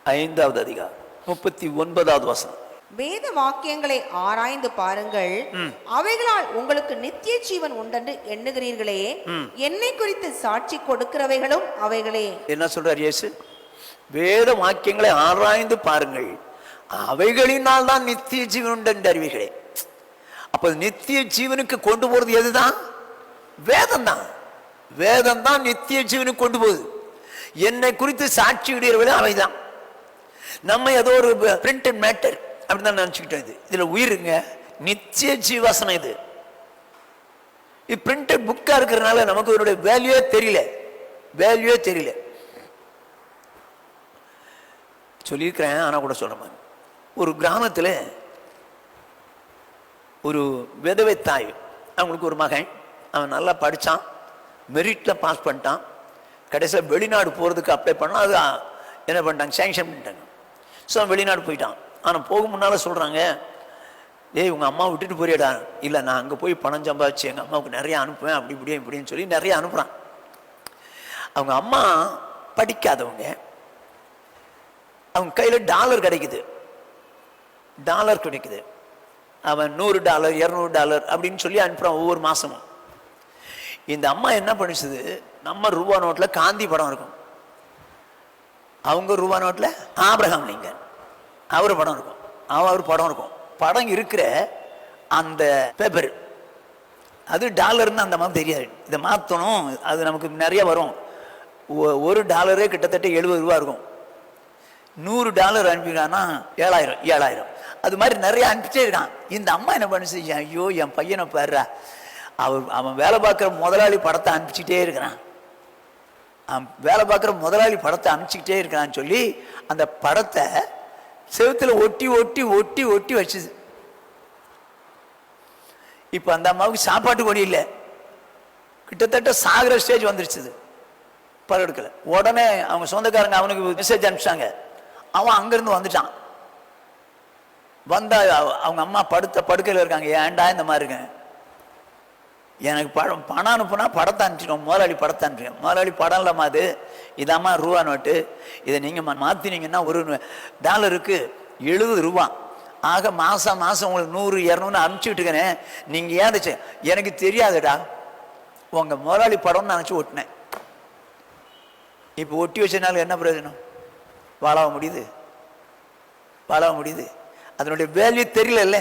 5வது அதிகாரம் 39வது வசனம். வேத வாக்கியங்களை ஆராய்ந்து பாருங்கள், அவைகளால் உங்களுக்கு நித்திய ஜீவன் உண்டென்று எண்ணுகிறீர்களே, என்னை குறித்து சாட்சி கொடுக்கிறவைகளும் அவைகளே. என்ன சொல்றார் இயேசு? வேத வாக்கியங்களை ஆராய்ந்து பாருங்கள், அவைகளினால் தான் நித்திய ஜீவன் உண்டு என்று அறிவீர்களே. அப்ப நித்திய ஜீவனுக்கு கொண்டு போறது எதுதான்? வேதம் தான். வேதம் தான் நித்திய ஜீவனுக்கு கொண்டு போகுது. என்னை குறித்து சாட்சி விடுகிறவர்கள் அவைதான். நம்ம ஏதோ ஒரு பிரிண்டட் மேட்டர் அப்படிதான் நினைச்சுக்கிட்டோம். இதுல உயிருங்க, நித்திய ஜீவாசனம். இது பிரிண்டட் புக்கா இருக்கிறதுனால நமக்கு இதனுடைய வேல்யூவே தெரியல, வேல்யூவே தெரியல. சொல்லியிருக்கிறேன், ஆனா கூட சொல்ற மாதிரி. ஒரு கிராமத்துல ஒரு விதவை தாய், அவங்களுக்கு ஒரு மகன், அவன் நல்லா படிச்சான், மெரிட்ல பாஸ் பண்ணிட்டான். கடைசியில் வெளிநாடு போறதுக்கு அப்ளை பண்ணா, அது என்ன பண்ணிட்டாங்க, சேங்ஷன் பண்ணிட்டாங்க. ஸோ அவன் வெளிநாடு போயிட்டான். ஆனால் போக முன்னால சொல்றாங்க, ஏய் உங்க அம்மா விட்டுட்டு போறியடா. இல்லை, நான் அங்கே போய் பணம் சம்பாதிச்சு எங்கள் அம்மாவுக்கு நிறைய அனுப்புவேன், அப்படி இப்படின்னு சொல்லி நிறைய அனுப்புறான். அவங்க அம்மா படிக்காதவங்க, அவங்க கையில் டாலர் கிடைக்குது, டாலர் கிடைக்குது. அவன் $100 $200 அப்படின்னு சொல்லி அனுப்புறான் ஒவ்வொரு மாசமும். இந்த அம்மா என்ன பண்ணிச்சுது, நம்ம ரூபா நோட்ல காந்தி படம் இருக்கும், அவங்க ரூபா நோட்ல ஆபிரகாம் லிங்கன் அவர் படம் இருக்கும், அவர் படம் இருக்கும். படம் இருக்கிற அந்த பேப்பர் அது டாலர்னு அந்த மாதிரி தெரியாது. இதை மாற்றணும், அது நமக்கு நிறைய வரும். $1 கிட்டத்தட்ட $70 இருக்கும். $100 அனுப்பிடுறான்னா 7000. அது மாதிரி நிறைய அனுப்பிச்சே இருக்கான். இந்த அம்மா என்ன பண்ணுச்சு, ஐயோ என் பையனை பாடுறா, அவன் வேலை பார்க்குற முதலாளி படத்தை அனுப்பிச்சுட்டே இருக்கிறான், அவன் வேலை பார்க்குற முதலாளி படத்தை அனுப்பிச்சுக்கிட்டே இருக்கிறான்னு சொல்லி அந்த படத்தை செவுத்துல ஒட்டி ஒட்டி ஒட்டி ஒட்டி வச்சுது. இப்ப அந்த அம்மாவுக்கு சாப்பாட்டு வழி இல்லை, கிட்டத்தட்ட சாகிற ஸ்டேஜ் வந்துருச்சு. பரவாயில்ல. உடனே அவங்க சொந்தக்காரங்க அவனுக்கு மெசேஜ் அனுப்பிச்சாங்க. அவன் அங்கிருந்து வந்துட்டான். வந்தா அவங்க அம்மா படுக்கையில் இருக்காங்க. ஏன்டா இந்த மாதிரி இருக்கேன், எனக்கு பணம் அனுப்புனா படத்தை அனுப்பிச்சிட்டோம், முதலாளி படத்தை அனுப்பிச்சோம். முதலாளி படம் இல்லாம அது இதாம்மா ரூபா நோட்டு, இதை நீங்க மாத்தினீங்கன்னா $1 $70. ஆக மாசம் மாசம் உங்களுக்கு 100 200 அனுப்பிச்சுட்டு இருக்கேன். நீங்க ஏதாச்சு எனக்கு தெரியாதுடா, உங்க முதலாளி படம்னு நினைச்சு ஒட்டினேன். இப்ப ஒட்டி வச்சனால என்ன பிரயோஜனம்? வாழ முடியுது, வாழ முடியுது. அதனுடைய வேல்யூ தெரியல.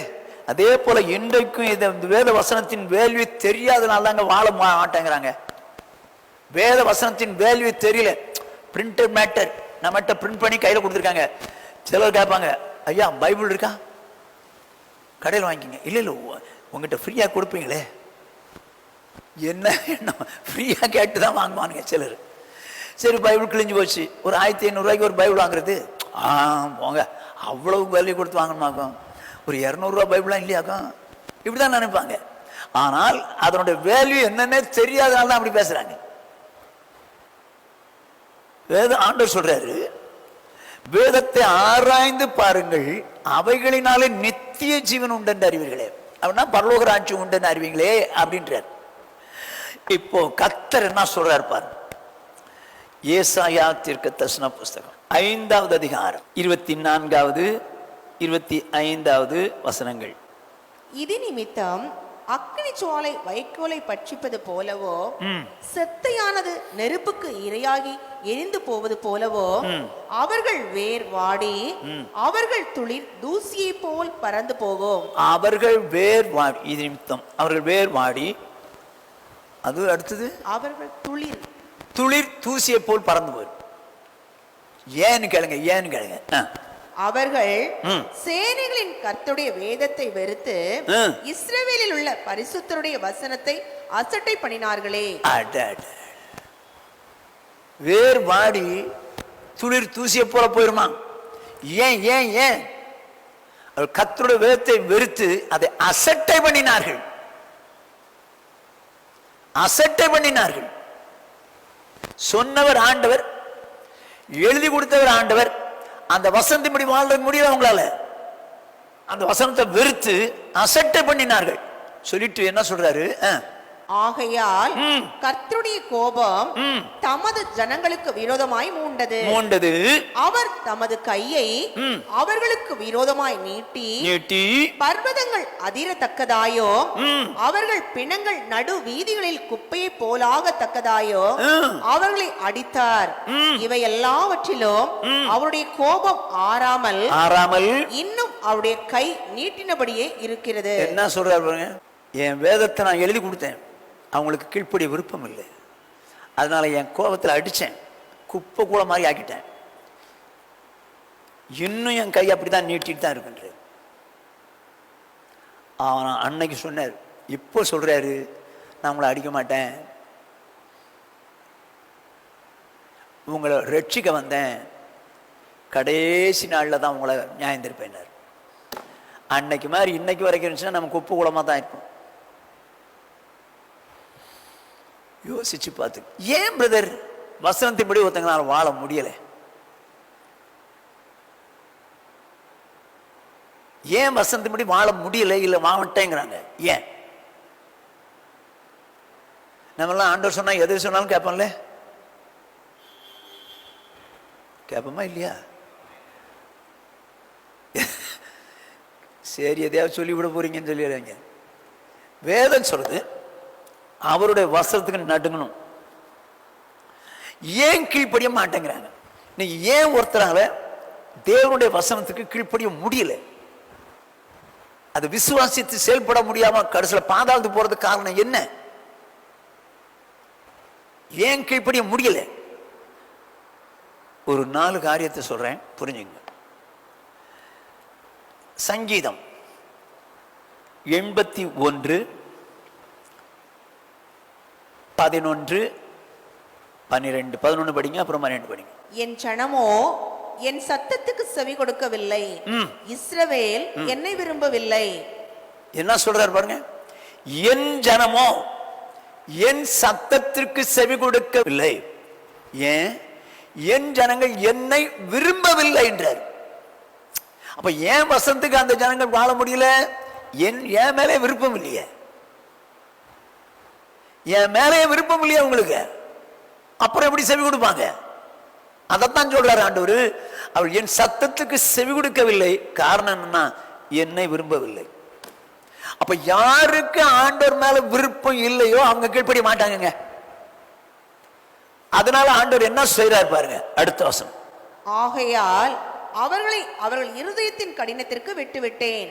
அதே போல இன்றைக்கும் இந்த வேத வசனத்தின் வேல்யூ தெரியாதனால தாங்க வாழ மாட்டேங்கிறாங்க. வேத வசனத்தின் வேல்யூ தெரியல. பிரிண்டட் மேட்டர் நம்மகிட்ட பிரிண்ட் பண்ணி கையில கொடுத்துருக்காங்க. சிலர் கேட்பாங்க, ஐயா பைபிள் இருக்கா, கடையில் வாங்கிக்கிங்க. இல்லை இல்லை, உங்ககிட்ட ஃப்ரீயா கொடுப்பீங்களே. என்ன ஃப்ரீயா கேட்டு தான் வாங்குவானுங்க சிலர். சரி பைபிள் கிழிஞ்சு போச்சு, ஒரு 1500 ஒரு பைபிள் வாங்குறது, போங்க அவ்வளவு வேல்யூ கொடுத்து வாங்கணுமாக்கும், ஒரு $200 பைபிளாம் இல்லையாக்கும், இப்படிதான் நினைப்பாங்க. ஆனால் அதனுடைய வேல்யூ என்னன்னே தெரியாதனால தான் அப்படி பேசுறாங்க. ஆண்டவர் சொல்றாரு, வேதத்தை ஆராய்ந்து பாருங்கள், அவைகளினாலே நித்திய ஜீவன் உண்டு அறிவீர்களே. அப்படின்னா பரலோக ராஜ்யம் உண்டு அறிவீங்களே அப்படின்றார். இப்போ கர்த்தர் என்ன சொல்றாரு பாரு. ஏசாயா தீர்க்கதரிசன புஸ்தகம் 5வது அதிகாரம் 24வது 25வது வசனங்கள். இது நிமித்தம் அக்கினி ஜுவாலை வைக்கோலை பட்சிப்பது போலவோ, செத்தையானது நெருப்புக்கு இரையாகி எரிந்து போவது போலவோ, அவர்கள் வேர் வாடி அவர்கள் துளிர் தூசியை போல் பறந்து போகும். அவர்கள் வேர் வாடி, இது நிமித்தம் அவர்கள் வேர் வாடி அது அடுத்தது அவர்கள் துளிர் துளிர் தூசியை போல் பறந்து போயிடும். ஏன்னு கேளுங்க. அவர்கள் சேனைகளின் கர்த்தருடைய வேதத்தை வெறுத்து இஸ்ரவேலில் உள்ள பரிசுத்தருடைய வசனத்தை அசட்டை பண்ணினார்களே. வேர் வாடி துளிர் தூசியை போல போயிருமா? ஏன் ஏன் ஏன்? கர்த்தருடைய வேதத்தை வெறுத்து அதை அசட்டை பண்ணினார்கள். சொன்னவர் ஆண்டவர், எழுதி கொடுத்தவர் ஆண்டவர். அந்த வசனத்தின்படி வாழ்ற முடியல அவங்களால. அந்த வசனத்தை வெறுத்து அசட்டை பண்ணினார்கள். சொல்லிட்டு என்ன சொல்றாரு? ஆகையால் கர்த்தருடைய கோபம் தமது ஜனங்களுக்கு விரோதமாய் மூண்டது. அவர் தமது கையை அவர்களுக்கு விரோதமாய் நீட்டி பர்வதங்கள் அதிரத்தக்கதாயோ அவர்கள் பிணங்கள் நடு வீதிகளில் குப்பையை போலாகத்தக்கதாயோ அவர்களை அடித்தார். இவை எல்லாவற்றிலும் அவருடைய கோபம் ஆறாமல் இன்னும் அவருடைய கை நீட்டினபடியே இருக்கிறது. என்ன சொல்றாரு? என் வேதத்தை நான் எழுதி கொடுத்தேன், அவங்களுக்கு கீழ்ப்படிய விருப்பம் இல்லை, அதனால என் கோபத்தில் அடித்தேன், குப்பை கூட மாதிரி ஆக்கிட்டேன். இன்னும் என் கை அப்படிதான் நீட்டிட்டு தான் இருக்குன்ற. அவன் அன்னைக்கு சொன்னார், இப்போ சொல்றாரு நான் உங்களை அடிக்க மாட்டேன், உங்களை ரட்சிக்க வந்தேன், கடைசி நாளில் தான் உங்களை நியாயம் தீர்ப்பேனார். அன்னைக்கு மாதிரி இன்னைக்கு வரைக்கும் இருந்துச்சுன்னா நம்ம குப்பை கூடமாக தான் இருப்போம். யோசிச்சு பார்த்து, ஏன் பிரதர் வசனத்தின்படி ஒருத்தங்களால வாழ முடியல? ஏன் வசனத்தின்படி வாழ முடியல? இல்ல வாழட்டேங்கிறாங்க. ஏன்? நம்மெல்லாம் ஆண்டவர் சொன்னா எது சொன்னாலும் கேட்போம்ல, கேட்போமா இல்லையா? சரி எதையாவது சொல்லிவிட போறீங்கன்னு சொல்லிடுறாங்க. வேதம் சொல்றது அவருடைய வசனத்துக்கு நடுங்கணும். ஏன் கீழ்ப்படிய மாட்டேங்கிறாங்க? நீங்க ஏன் ஒருத்தரால தேவனுடைய வசனத்துக்கு கீழ்ப்படிய முடியல? அது விசுவாசித்து செயல்பட முடியாம கடைசியில் பாதாளத்துக்கு போறதுக்கு காரணம் என்ன? ஏன் கீழ்ப்படிய முடியல? ஒரு 4 காரியத்தை சொல்றேன், புரிஞ்சுங்க. சங்கீதம் 81 11 12 11 படிங்க, அப்புறம் 12 படிங்க. என் ஜனமோ என் சத்தத்துக்கு செவி கொடுக்கவில்லை, இஸ்ரவேல் என்னை விரும்பவில்லை. என்ன சொல்றார் பாருங்க, என் ஜனமோ என் சத்தத்திற்கு செவி கொடுக்கவில்லை. ஏன்? என் ஜனங்கள் என்னை விரும்பவில்லை என்றார். அப்ப ஏன் வசனத்துக்கு அந்த ஜனங்கள் வாழ முடியல? என் மேலே விருப்பம் இல்லையே, என் மேலே விருப்பம் இல்லையா உங்களுக்கு? அப்புறம் எப்படி செவி கொடுப்பாங்க? அதைத்தான் சொல்றாரு ஆண்டவர். அவர் என் சத்தத்துக்கு செவி கொடுக்கவில்லை, காரணம் என்னன்னா என்னை விரும்பவில்லை. அப்ப யாருக்கு ஆண்டவர் மேல விருப்பம் இல்லையோ அவங்க கீழ்ப்படிய மாட்டாங்க. அதனால ஆண்டவர் என்ன செய்றார் பாருங்க, அடுத்த வசனம். ஆகையால் அவர்கள் இருதயத்தின் கடினத்திற்கு விட்டுவிட்டேன்,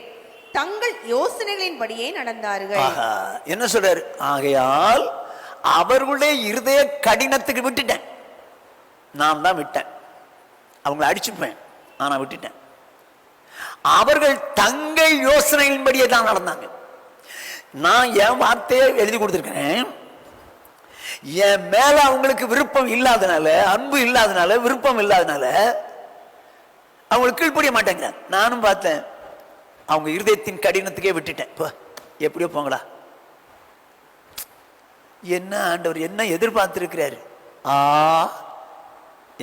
தங்கள் யோசனைகளின்படியே நடந்தார்கள். என்ன சொல்றாரு? ஆகையால் அவர்களுடைய இருதய கடினத்துக்கு விட்டுட்டேன். நான் தான் விட்டேன், அவங்களை அடிச்சுப்பேன், ஆனா விட்டுட்டேன். அவர்கள் தங்கள் யோசனைகளின்படியே தான் நடந்தாங்க. நான் என் வார்த்தையை எழுதி கொடுத்திருக்கிறேன், என் மேல அவங்களுக்கு விருப்பம் இல்லாதனால, அன்பு இல்லாதனால, விருப்பம் இல்லாதனால அவங்களுக்கு கீழ்ப்படிய மாட்டேங்கிறாங்க. நானும் பார்த்தேன், அவங்க இருதயத்தின் கடினத்துக்கே விட்டுட்டேன். எப்படியோ போங்களா. என்ன ஆண்டவர் என்ன எதிர்பார்த்திருக்கிறாரு?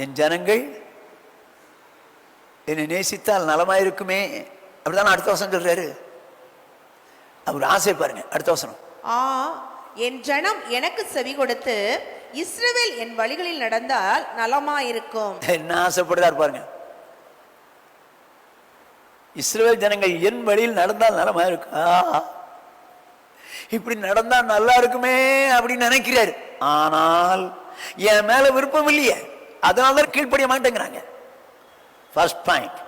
என் ஜனங்கள் என்னை நேசித்தால் நலமாயிருக்குமே, அப்படிதான் அடுத்த வசனம் சொல்றாரு. அவர் ஆசை பாருங்க, அடுத்த வசனம். என் ஜனம் எனக்கு செவி கொடுத்து இஸ்ரவேல் என் வழிகளில் நடந்தால் நலமாயிருக்கும். என்ன ஆசைப்படுறாரு பாருங்க. இஸ்ரவேல் ஜனங்கள் என் வழியில் நடந்தால் நலமா இருக்கு, இப்படி நடந்தா நல்லா இருக்குமே அப்படின்னு நினைக்கிறாரு. ஆனால் என் மேல விருப்பம் இல்லையே, அதனால கீழ்ப்படிய மாட்டேங்கிறாங்க. ஃபர்ஸ்ட் பாயிண்ட்,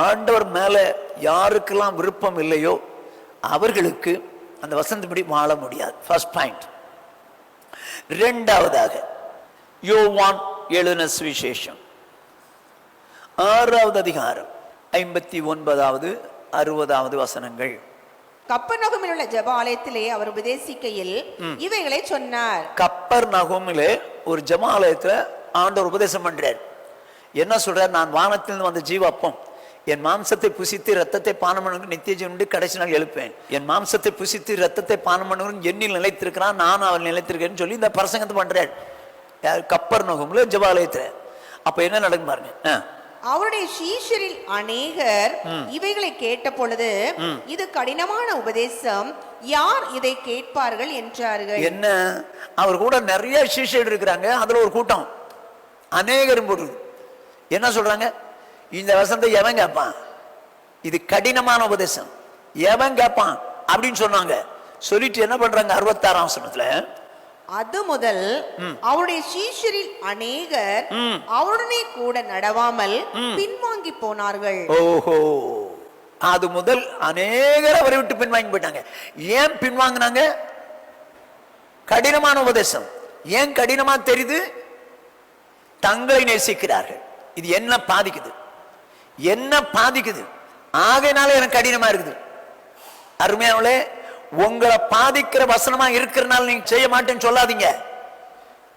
ஆண்டவர் மேல யாருக்கெல்லாம் விருப்பம் இல்லையோ அவர்களுக்கு அந்த வசனத்தின்படி வாழ முடியாது. First point. இரண்டாவதாக யோவான் எழுதின சுவிசேஷம் 6வது அதிகாரம் 59வது 60வது வசனங்கள். கப்பர்நகூமில் உள்ள ஜெப ஆலயத்திலே அவர் உபதேசிக்கையில் இவைகளை சொன்னார். கப்பர்நகூமிலே ஒரு ஜெப ஆலயத்துல ஆண்டவர் உபதேசம் பண்றார். என்ன சொல்றார்? நான் வானத்திலிருந்து வந்த ஜீவ அப்பம், என் மாம்சத்தை புசித்து ரத்தத்தை பானம் பண்ணுவது நித்திய ஜீவனுண்டு, கடைசி நாள் எழுப்பேன். என் மாம்சத்தை புசித்து ரத்தத்தை பானம் பண்ணுவது என்னில் நிலைத்திருக்கிறான், நான் அவன் நிலைத்திருக்கேன்னு சொல்லி இந்த பிரசங்கத்தை பண்றார். கப்பர்நகூமில் ஜெபாலயத்துல. அப்ப என்ன நடக்கும் பாருங்க. அவருடைய சீஷரில் அநேகர் இவைகளை கேட்ட பொழுது இது கடினமான உபதேசம், யார் இதை கேட்பார்கள் என்றார்கள். என்ன, அவர் கூட நிறைய சீஷர் இருக்கிறாங்க. அதுல ஒரு கூட்டம் அநேகரும் போடுது. என்ன சொல்றாங்க? இந்த வசனத்தை எவன் கேட்பான்? இது கடினமான உபதேசம், எவன் கேட்பான் அப்படின்னு சொன்னாங்க. சொல்லிட்டு என்ன பண்றாங்க? 66ஆம் வசனத்துல, அது முதல் அவருடைய சீஷரில் அநேகர் அவருடனே கூட நடவாமல் பின்வாங்கி போனார்கள். ஓஹோ, அது முதல் அநேகர் அவரை விட்டு பின்வாங்கி போயிட்டாங்க. ஏன் பின்வாங்கினாங்க? கடினமான உபதேசம். ஏன் கடினமா தெரியுது? தங்களை நேசிக்கிறார்கள். இது என்ன பாதிக்குது? என்ன பாதிக்குது? ஆகையினால எனக்கு கடினமா இருக்குது. அருமையானவர்களே, உங்களை பாதிக்கிற வசனமா இருக்கிறனால நீங்க செய்ய மாட்டேன்னு சொல்லாதீங்க.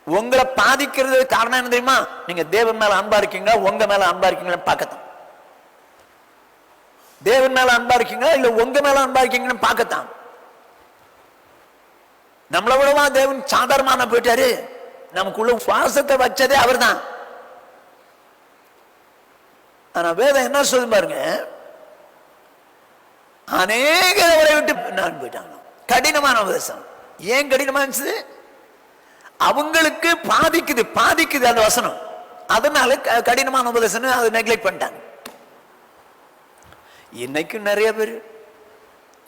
உங்களை பாதிக்கிறது காரணம் என்ன தெரியுமா? நீங்க தேவன் மேல அன்பா இருக்கீங்களா, உங்க மேல அன்பா இருக்கீங்களா பார்க்கத்தான். தேவன் மேல அன்பா இருக்கீங்களா இல்ல உங்க மேல அன்பா இருக்கீங்கன்னு பார்க்கத்தான். நம்மளை விடவா தேவன் சாதாரணமான போயிட்டாரு? நமக்குள்ள சுவாசத்தை வச்சதே அவர் தான். ஆனா வேதம் என்ன சொல்லு பாருங்க, அநேகர் அவரை விட்டு நான் போயிட்டாங்க. கடினமான உபதேசம். ஏன் கடினமா இருந்துச்சு? அவங்களுக்கு பாதிக்குது அந்த வசனம். அதனால கடினமான உபதேசம் அதை நெக்லெக்ட் பண்ணிட்டாங்க. இன்னைக்கும் நிறைய பேர்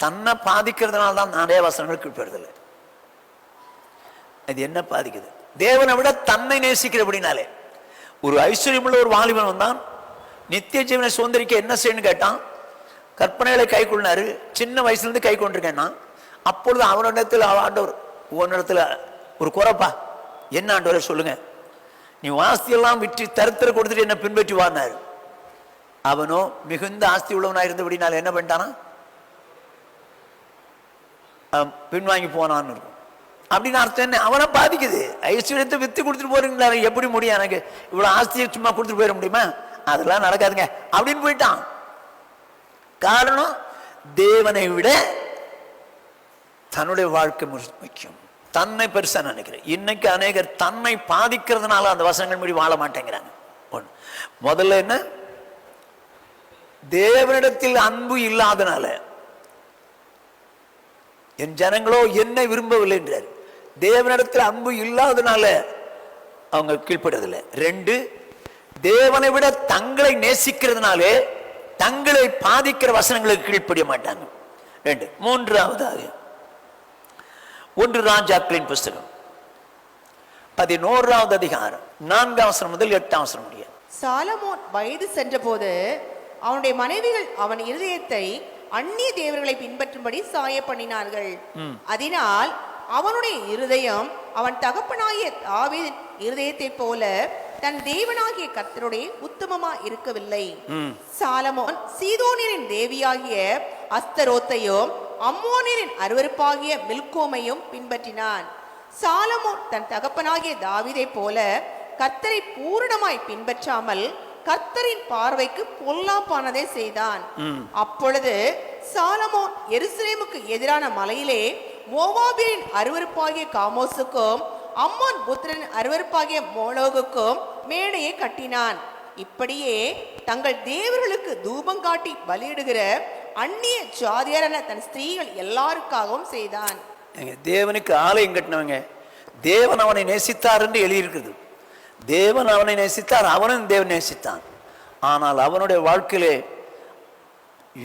தன்னை பாதிக்கிறதுனால தான் நிறைய வசனங்கள் கீழ்ப்படுறதில்லை. அது என்ன பாதிக்குது? தேவனை விட தன்னை நேசிக்கிறபடினாலே. ஒரு ஐஸ்வர்யமுள்ள ஒரு வாலிபன் வந்தான், நித்திய ஜீவனை சுதந்திரிக்க என்ன செய்யணும்னு கேட்டான். கற்பனைகளை கை கொள்ளாரு. சின்ன வயசுல இருந்து கை கொண்டிருக்கேன்னா, அப்பொழுது அவனிடத்தில் ஆண்டவர், உன்னிடத்துல ஒரு குறைப்பா, என்ன ஆண்டவரை சொல்லுங்க, நீ ஆஸ்தியெல்லாம் விற்று தருத்திர கொடுத்துட்டு என்ன பின்பற்றி வாரினாரு. அவனோ மிகுந்த ஆஸ்தி உள்ளவனா இருந்தபடினால என்ன பண்ணிட்டானா, பின்வாங்கி போனான்னு இருக்கும். அப்படின்னு அர்த்தம் என்ன? அவனை பாதிக்குது. ஐஸ்வர்யத்தை வித்து கொடுத்துட்டு போறீங்களா, எப்படி முடியும்? எனக்கு இவ்வளவு ஆஸ்தியை சும்மா கொடுத்துட்டு போயிட முடியுமா? அதெல்லாம் நடக்காதுங்க அப்படின்னு போயிட்டான். காரணம், தேவனை விட தன்னுடைய வாழ்க்கை முக்கியம். தன்னை பெருசா நினைக்கிறேன். இன்னைக்கு அநேகர் தன்னை பாதிக்கிறதுனால அந்த வசனங்கள் மீறி வாழ மாட்டேங்கிறாங்க. முதல்ல என்ன? தேவனிடத்தில் அன்பு இல்லாதனால என் ஜனங்களோ என்னை விரும்பவில்லை என்றார். தேவனிடத்தில் அன்பு இல்லாதனால அவங்க கீழ்ப்படுறதில்லை. 2, தேவனை விட தங்களை நேசிக்கிறதுனாலே தங்களை பாதிக்கிற வசனங்களுக்கு கீழ்ப்படிய மாட்டாங்க. 2. 3வது 1 ராஜாக்களின் புஸ்தகம் 11வது அதிகாரம் 4ஆம் வசனம் முதல் 8ஆம் வசனம் முடிய. சாலமோன் வயது சென்ற போது அவனுடைய மனைவிகள் அவன் இருதயத்தை அந்நிய தேவர்களை பின்பற்றும்படி சாய பண்ணினார்கள். அதனால் அவனுடைய இருதயம் அவன் தகப்பனாகிய தாவீதின் இருதயத்தை போல தன் தேவனாகிய கர்த்தருடைய உத்தமமா இருக்கவில்லை. சாலமோன் சீதோனியரின் தேவியாகிய அஸ்தரோத்தையும் அம்மோனியரின் அருவருப்பாகிய மில்கோமையும் பின்பற்றினான். சாலமோன் தன் தகப்பனாகிய தாவீதை போல கர்த்தரை பூரணமாய் பின்பற்றாமல் கர்த்தரின் பார்வைக்கு பொல்லாப்பானதை செய்தான். அப்பொழுது சாலமோன் எருசலேமுக்கு எதிரான மலையிலே மோவாபியரின் அருவருப்பாகிய காமோசுக்கும் அம்மோன் புத்திரன் அருவருப்பாகிய மோலோகுக்கும் மேடையை கட்டினான். இப்படியே தங்கள் தேவர்களுக்கு தூபம் காட்டி பலியிடுகிற அந்நிய ஜாதியரான தன் ஸ்திரீகள் எல்லாருக்காகவும் செய்தான். தேவனுக்கு ஆலயம் கட்டினவங்க, தேவன் அவனை நேசித்தார் என்று எழுதியிருக்கிறது. தேவன் அவனை நேசித்தார், அவனும் தேவன் நேசித்தான். ஆனால் அவனுடைய வாழ்க்கையிலே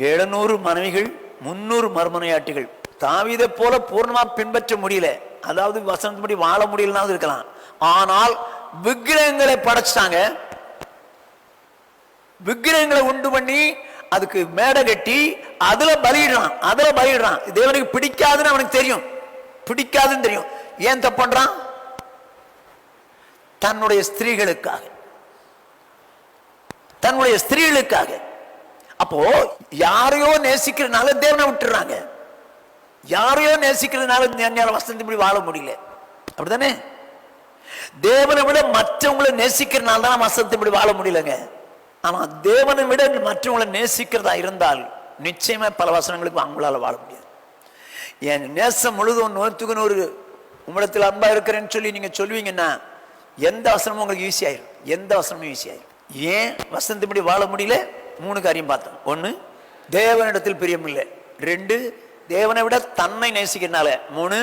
700 மனைவிகள், 300 மறுமனையாட்டிகள். தாவீதை போல பூர்ணமா பின்பற்ற முடியல, அதாவது வசனத்துப்படி வாழ முடியலனா இருக்கலாம். ஆனால் விக்கிரகங்களை படைச்சிட்டாங்க. விக்கிரகங்களை உண்டு பண்ணி அதுக்கு மேடை கட்டி அதுல பலியிடுறான். தேவனுக்கு பிடிக்காதுன்னு அவனுக்கு தெரியும், பிடிக்காதுன்னு தெரியும். ஏன் தப்பு பண்றான்? தன்னுடைய ஸ்திரீகளுக்காக. அப்போ யாரையோ நேசிக்கிறதுனால தேவனை விட்டுறாங்க. யாரையோ நேசிக்கிறதுனால என்னால வசந்தபடி வாழ முடியல, அப்படித்தானே? தேவனை விட மற்றவங்களை நேசிக்கிறதுனால தான் வசந்தபடி வாழ முடியலங்க. ஆனா தேவனை விட மற்றவங்களை நேசிக்கிறதா இருந்தால் நிச்சயமா பல வசனங்களுக்கு அவங்களால வாழ முடியாது. என் நேசம் முழுதும் 100க்கு உம்மிடத்தில் அன்பா இருக்கிறேன்னு சொல்லி நீங்க சொல்லுவீங்கன்னா எந்த வசனமும் உங்களுக்கு ஈஸியாயிரும், எந்த வசனமும் ஈஸியாயிரும். ஏன் வசந்தபடி வாழ முடியல? 3 காரியம் பார்த்தோம். 1, தேவனிடத்தில் பிரியம் இல்லை. 2, தேவனை விட தன்னை நேசிக்கிறனால. 3,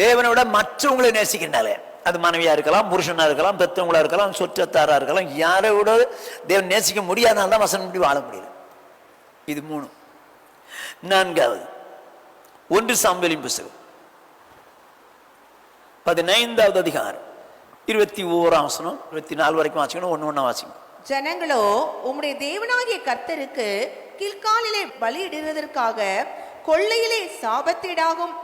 தேவனை விட மற்றவங்களை நேசிக்கிறனால. அது மனைவியா இருக்கலாம், புருஷனா இருக்கலாம், பெற்றவங்களா இருக்கலாம், சொற்றத்தாரா இருக்கலாம். யாரை விட தேவன் நேசிக்க முடியாதனால தான் வசனப்படி வாழ முடியல. இது 3. 4வது 1 சாமுவேலின் புத்தகம் 15வது அதிகாரம் 21ஆம் வசனம் 24 வரைக்கும் வாசிக்கணும். 1 வாசிக்கணும். ஜனங்களோ உம்முடைய தேவனாகிய கர்த்தருக்கு கில்காலிலே பலியிடுவதற்காக கொள்ளையிலே சாபத்தீடாகும்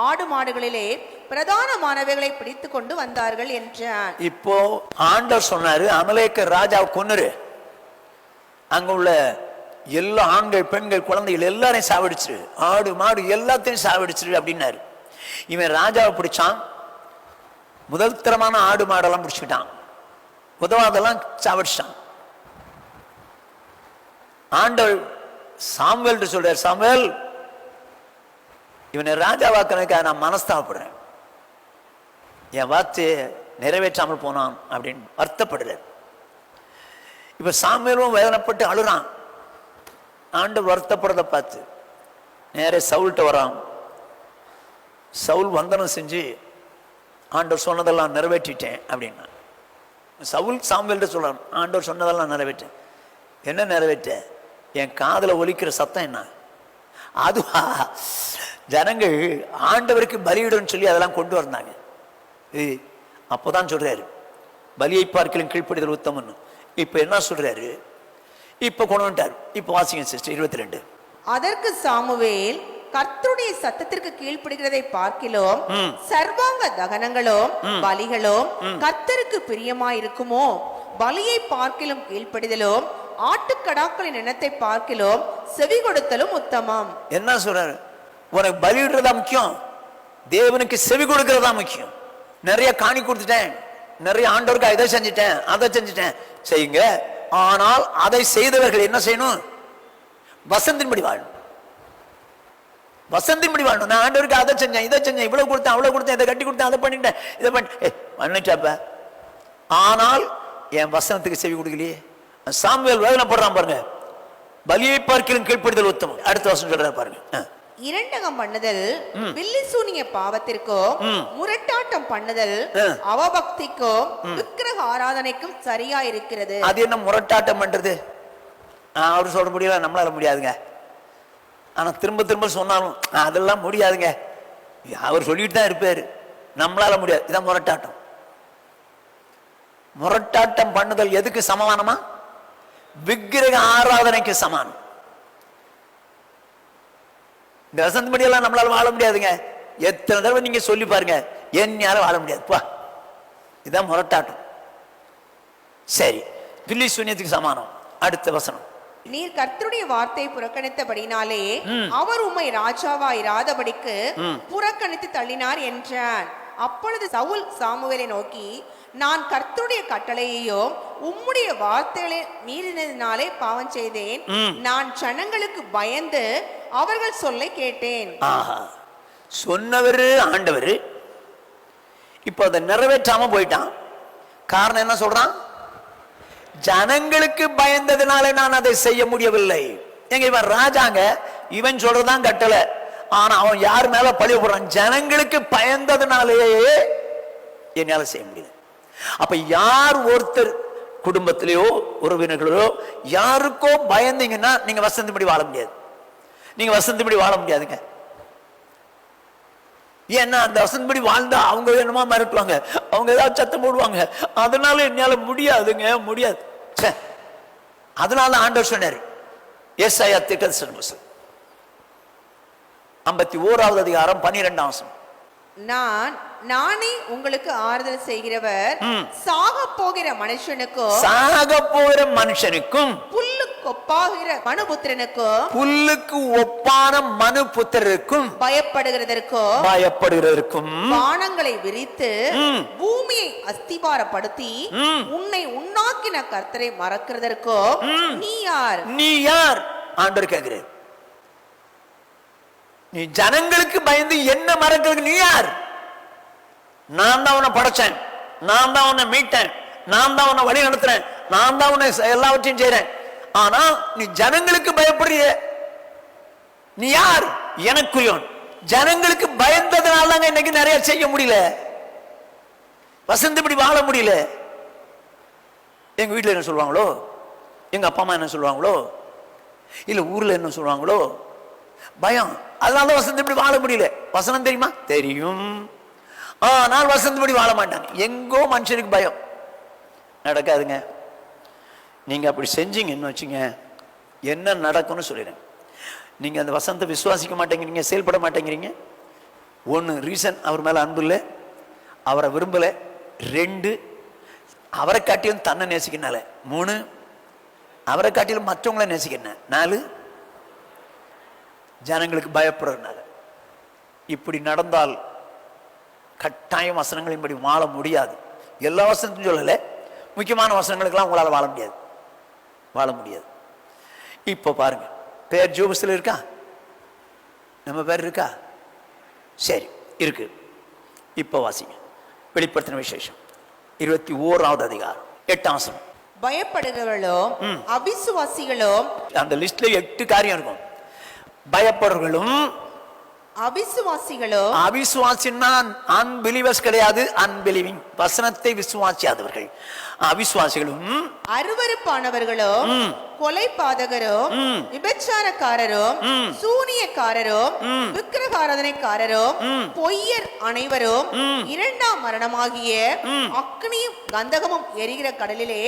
ஆடு மாடுகளிலே பிரதானமானவைகளை பிடித்து கொண்டு வந்தார்கள் என்றான். இப்போ ஆண்டவர் சொன்னாரு, அமலேக்க ராஜாவை கொன்னுரு, அங்க உள்ள எல்லா ஆண்கள் பெண்கள் குழந்தைகள் எல்லாரையும் சாவடிச்சிரு, ஆடு மாடு எல்லாத்தையும் சாவடிச்சிரு அப்படின்னாரு. இவன் ராஜாவை பிடிச்சான், முதல் தரமான ஆடு மாடெல்லாம் பிடிச்சுக்கிட்டான், உதவாதெல்லாம் சாவடிச்சிட்டான். ஆண்டவர் சாமுவேல் சொல்றார், சாமுவேல் இவனை ராஜாவாக்குறதுக்காக நான் மனஸ்தாபப்படுறேன், என் வார்த்தையை நிறைவேற்றாமல் போனான் அப்படின்னு வருத்தப்படுறார். இப்ப சாமுவேலும் வேதனைப்பட்டு அழுறான். ஆண்டவர் வருத்தப்படுறத பார்த்து நேர சவுல்கிட்ட வரான். சவுல் வந்தனம் செஞ்சு ஆண்டவர் சொன்னதெல்லாம் நிறைவேற்றிட்டேன் அப்படின்னா. சவுல் சாமுவேல்கிட்ட சொல்றான், ஆண்டவர் சொன்னதெல்லாம் நிறைவேற்றேன். என்ன நிறைவேற்ற? என் காதுல ஒலிக்கிற சத்தம் என்ன? அதுவா? ஜனங்கள் ஆண்டவருக்கு பலியிடும் சொல்லி அதெல்லாம் கொண்டு வந்தாங்க. அப்போதான் சொல்றாரு, பலியை பார்க்கலும் கீழ்ப்படிதல் உத்தமன்னு. இப்ப என்ன சொல்றாரு? இப்ப கொண்டு வந்துட்டார். இப்ப வாசிங்க சிஸ்டர் 22. அதற்கு சாமுவேல், கர்த்தருடைய சத்தத்திற்கு கீழ்ப்படுகிறதை பார்க்கிலும் சர்வாங்க தகனங்களும் பலிகளும் கர்த்தருக்கு பிரியமாயிருக்குமோ? பலியை பார்க்கிலும் கீழ்ப்படிதலும் ஆட்டுக்கடாக்களின் எண்ணத்தை பார்க்கிலும் செவி கொடுத்தலும் உத்தமம். என்ன சொல்றாரு? உனக்கு பலியிடுறதா முக்கியம், தேவனுக்கு செவி கொடுக்கிறதா முக்கியம். நிறைய காணி கொடுத்துட்டேன், நிறைய ஆண்டவருக்கு இதை செஞ்சுட்டேன், அதை செஞ்சுட்டேன், செய்யுங்க. ஆனால் அதை செய்தவர்கள் என்ன செய்யணும்? வசந்தின்படி வாழணும். வசந்தின்படி வாழணும். நான் ஆண்டவருக்கு அதை செஞ்சேன், இதை செஞ்சேன், இவ்வளவு கொடுத்தேன், அவ்வளவு கொடுத்தேன், இதை கட்டி கொடுத்தேன், அதை பண்ணிட்டேன், இதை பண்ணிட்டாப்ப, ஆனால் என் வசனத்துக்கு செவி கொடுக்கலையே. சாமுவேல் வேதனைப்படுறான் பாருங்க. பலியை பார்க்கிலும் கீழ்ப்படிதல் உத்தமம். அடுத்த வசனம் சொல்ற பாருங்க. இரண்டகம் பண்ணுதல் வில்லி சூனிய பாவத்திற்கும் முரட்டாட்டம் பண்ணுதல் அவபக்திக்கும் விக்கிரக ஆராதனைக்கும் சரியா இருக்கிறது. அது என்ன முரட்டாட்டம் பண்றது? அவரு சொல்ல முடியல, நம்மளால முடியாதுங்க. ஆனா திரும்ப திரும்ப சொன்னாலும் அதெல்லாம் முடியாதுங்க, அவர் சொல்லிட்டு தான் இருப்பாரு, நம்மளால முடியாது. இதான் முரட்டாட்டம். முரட்டாட்டம் பண்ணுதல் எதுக்கு சமானமா? விக்கிரக ஆராதனைக்கு சமானம். இந்த வசந்தபடியெல்லாம் நம்மளால வாழ முடியாதுங்க. எத்தனை தடவை நீங்க சொல்லி பாருங்க, என்னால வாழ முடியாது. இதுதான் முரட்டாட்டம். சரி, பில்லி சூன்யத்துக்கு சமானம். அடுத்த வசனம், நீர் கர்த்தருடைய வார்த்தையை புறக்கணித்தபடினாலே அவர் உம்மை ராஜாவாயிராதபடிக்கு புறக்கணித்து தள்ளினார் என்றான். அப்பொழுது சவுல் சாமுவேலை நோக்கி, நான் கர்த்தருடைய கட்டளையையோ உம்முடைய வார்த்தைகளை மீறினதினாலே பாவம் செய்தேன். நான் ஜனங்களுக்கு பயந்து அவர்கள் சொல்லை கேட்டேன். சொன்னவரு ஆண்டவர், இப்ப அதை நிறைவேற்றாம போயிட்டான். காரணம் என்ன சொல்றான்? ஜனங்களுக்கு பயந்ததுனால நான் அதை செய்ய முடியவில்லை. எங்க இவன் ராஜாங்க, இவன் சொல்றதான் கட்டளை. ஆனா அவன் யார் மேல பழிய போடுறான்? ஜனங்களுக்கு பயந்ததுனாலேயே என்னால செய்ய முடியல. அப்ப யார் ஒருத்தர் குடும்பத்திலேயோ உறவினர்களோ யாருக்கோ பயந்தீங்கன்னா நீங்க வசந்தபடி வாழ முடியாது. நீங்க வசந்தபடி வாழ முடியாதுங்க. ஏன்னா அந்த வசந்தபடி வாழ்ந்தா அவங்க வேணுமா மிரட்டுவாங்க, அவங்க ஏதாவது சத்தம் போடுவாங்க, அதனால என்னால முடியாதுங்க, முடியாது. அதனால ஆண்டவர் சொன்னாரு, ஏசாயா தீர்க்கதரிசன புஸ்தகம் 51வது அதிகாரம் 12ஆம் வசனம். நானே உங்களுக்கு ஆறுதல் செய்கிறவர், சாக போகிற மனுஷனுக்கும் புல்லுக்கு ஒப்பாகிற புல்லுக்கு ஒப்பான மனுபுத்திரருக்கும் பயப்படுகிறதற்கும் வானங்களை விரித்து பூமியை அஸ்திபாரப்படுத்தி உன்னை உண்டாக்கின கர்த்தரை மறக்கிறதற்கும் நீ யார் ஆண்டவர் கேட்கிறேன். நீ ஜனங்களுக்கு பயந்து என்ன மறக்கிறதுக்கு நீ யார்? நான் தான் உன்னை படைச்சேன், நான் தான் உன்னை மீட்டேன், நான் தான் உன்னை வழி நடத்துறேன், நான் தான் உன்னை எல்லாவற்றையும் செய்றேன். ஆனா நீ ஜனங்களுக்கு பயப்படுறிய, நீ யார்? எனக்குரியவன். ஜனங்களுக்கு பயந்ததுனால தாங்க இன்னைக்கு நிறைய செய்ய முடியல, வசந்தபடி வாழ முடியல. எங்க வீட்டுல என்ன சொல்லுவாங்களோ, எங்க அப்பா அம்மா என்ன சொல்லுவாங்களோ, இல்ல ஊர்ல என்ன சொல்லுவாங்களோ, பயம். அதனால வசந்தபடி வாழ முடியல. வசனம் தெரியுமா? தெரியும். ஆனால் வசந்தபடி வாழ மாட்டாங்க. எங்கோ மனுஷனுக்கு பயம். நடக்காதுங்க. நீங்க அப்படி செஞ்சீங்கன்னு வச்சுங்க, என்ன நடக்கும்னு சொல்லிடுறேன். நீங்க அந்த வசனத்தை விசுவாசிக்க மாட்டேங்கிறீங்க, செயல்பட மாட்டேங்கிறீங்க. ஒன்று, ரீசன் அவர் மேல அன்பு இல்லை, அவரை விரும்பல. 2, அவரை காட்டிலும் தன்னை நேசிக்கனால. 3, அவரை காட்டிலும் மற்றவங்களை நேசிக்கணும். 4, ஜனங்களுக்கு பயப்படுறதுனால. இப்படி நடந்தால் கட்டாயம் வசனங்களின்படி வாழ முடியாது. எல்லா வசனத்தையும் சொல்லல, முக்கியமான வசனங்களுக்கெல்லாம் உங்களால் வாழ முடியாது. இப்போ பாருங்க, பேர் ஜோபஸ்ல இருக்கா? நம்ம பேர் இருக்கா? சரி, இருக்கு. இப்போ வாசிங்க வெளிப்படுத்தின விசேஷம் 21வது அதிகாரம் 8ஆம் வசனம். பயப்படுகிறவர்களோ அவிசுவாசிகளோ, அந்த லிஸ்ட்ல 8 காரியம் இருக்கும். பயப்படுறவர்களும் அவிசுவாசிகளோ, அவிசுவாசின்னா அன்பிலீவர்ஸ் கிடையாது, அன்பிலீவிங், வசனத்தை விசுவாசியாதவர்கள். அவிசுவாசிகளும் அருவருப்பானவர்களோ, கொலைபாதகரோ, விபச்சாரக்காரரோ, சூனியக்காரரோ, விக்கிரகாராதனைக்காரரோ, பொய்யர் அனைவரும் 2ஆம் மரணமாகிய அக்னியும் கந்தகமும் எரிகிற கடலிலே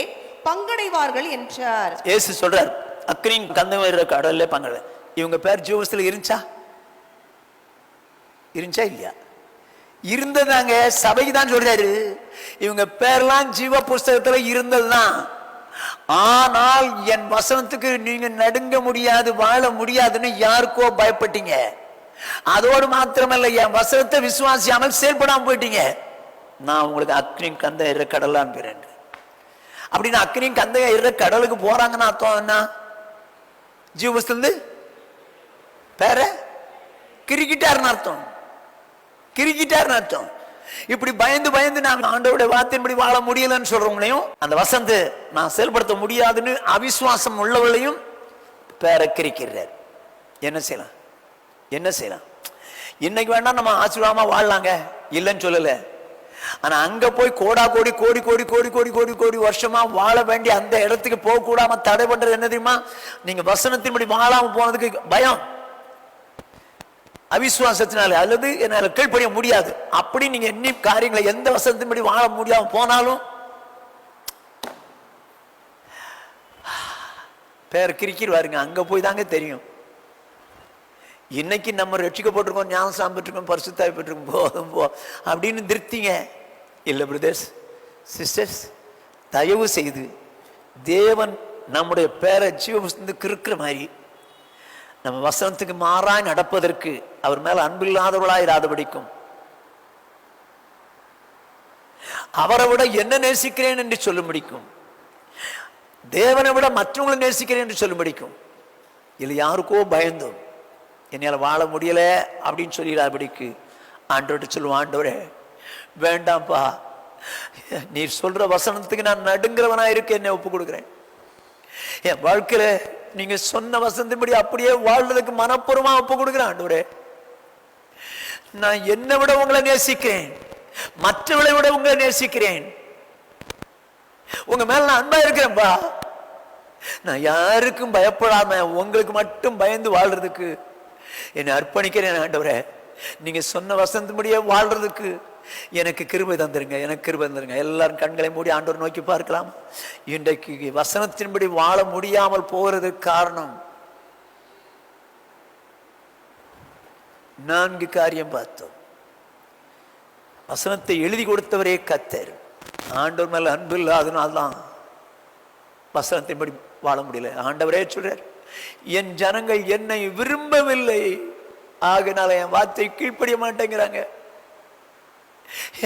பங்கடைவார்கள் என்றார். இயேசு சொல்றார், அக்னியும் கந்தகம் எரிகிற கடலிலே பங்கடை. இவங்க பேர் ஜீவஸ்துல இருந்துச்சா இல்லையா? இருந்ததாங்க. சபைக்கு தான் சொல்றாரு, இவங்க பேர்லாம் ஜீவ புஸ்தகத்துல இருந்ததுதான். ஆனால் என் வசனத்துக்கு நீங்க நடுங்க முடியாது, வாழ முடியாதுன்னு யாருக்கோ பயப்பட்டீங்க. அதோடு மாத்திரமல்ல, என் வசனத்தை விசுவாசியாமல் செயல்படாம போயிட்டீங்க. நான் உங்களுக்கு அக்னி கந்த எற கடலான் பேரேன். அப்படின்னு அக்னி கந்த எற கடலுக்கு போறாங்கன்னு அர்த்தம் என்ன? ஜீவ புஸ்தகத்து பேர கிரிக்கிட்டாருன்னு அர்த்தம். இப்படி பயந்து நான் ஆண்டவருடைய வார்த்தையின்படி வாழ முடியலன்னு சொல்றவங்களையும், அந்த வசந்த நான் செயல்படுத்த முடியாதுன்னு அவிசுவாசம் உள்ளவர்களையும் பேர கிரிக்கிறார். என்ன செய்யலாம்? இன்னைக்கு வேணா நம்ம ஆசீர்வாதமா வாழலாங்க, இல்லைன்னு சொல்லல. ஆனா அங்க போய் கோடி வருஷமா வாழ வேண்டிய அந்த இடத்துக்கு போக கூடாம தடை பண்றது என்ன தெரியுமா? நீங்க வசனத்தின்படி வாழாம போனதுக்கு பயம், அவிசுவாசத்தினால, அல்லது என்னால கீழ்ப்படிய முடியாது அப்படி நீங்க எண்ணி காரியங்களை எந்த வசனத்தின்படி வாழ முடியாம போனாலும் பேர் கிரிக்கிடுவாருங்க. அங்க போய் தாங்க தெரியும். இன்னைக்கு நம்ம ரட்சிக்கப்பட்டிருக்கோம், ஞானஸ்நானம் பெற்றிருக்கோம், பரிசுத்தாய் பெற்றிருக்கோம், போதும் போ அப்படின்னு திருப்திங்க இல்ல. பிரதர்ஸ், சிஸ்டர்ஸ், தயவு செய்து தேவன் நம்முடைய பேரை ஜீவபுஸ்தகத்துக்கு இருக்கிற மாதிரி நம்ம வசனத்துக்கு மாறாய் நடப்பதற்கு அவர் மேல அன்பில்லாதவர்களாய் இராதபடிக்கும், அவரை விட என்ன நேசிக்கிறேன் என்று சொல்ல முடிக்கும், தேவனை விட மற்றவங்களை நேசிக்கிறேன் என்று சொல்ல முடிக்கும். இல்லை யாருக்கோ பயந்தோம் என்னால் வாழ முடியல அப்படின்னு சொல்லிடாதபடிக்கு ஆண்டவர்கிட்ட சொல்லுவோம், ஆண்டவரே வேண்டாம்ப்பா, நீர் சொல்ற வசனத்துக்கு நான் நடுங்கிறவனா இருக்க என்னை ஒப்பு கொடுக்குறேன். என் வாழ்க்கையில நீங்க சொன்ன வசனத்தின்படி அப்படியே வாழ்றதுக்கு மனப்பூர்வமா ஒப்பு கொடுக்குறேன். ஆண்டவரே, நான் என்னை விட உங்களை நேசிக்கிறேன், மற்றவர்களை விட உங்களை நேசிக்கிறேன், உங்க மேல நான் அன்பா இருக்கிறேன்பா. நான் யாருக்கும் பயப்படாம உங்களுக்கு மட்டும் பயந்து வாழ்றதுக்கு என்னை அர்ப்பணிக்கிறேன். ஆண்டவரே, நீங்க சொன்ன வசனத்தின்படியே வாழ்றதுக்கு எனக்கு கிருபை தந்துருங்க, எனக்கு கிருபை தந்துருங்க. எல்லாரும் கண்களை மூடி ஆண்டவர் நோக்கி பார்க்கலாம். இன்றைக்கு வசனத்தின்படி வாழ முடியாமல் போகிறதுக்கு காரணம் 4 காரியம் பார்த்தோம். வசனத்தை எழுதி கொடுத்தவரே கர்த்தர். ஆண்டவர் மேல அன்பு இல்லாதனால்தான் வசனத்தின்படி வாழ முடியல. ஆண்டவரே சொல்றார், என் ஜனங்கள் என்னை விரும்பவில்லை, ஆகினால என் வார்த்தை கீழ்ப்படிய மாட்டேங்கிறாங்க,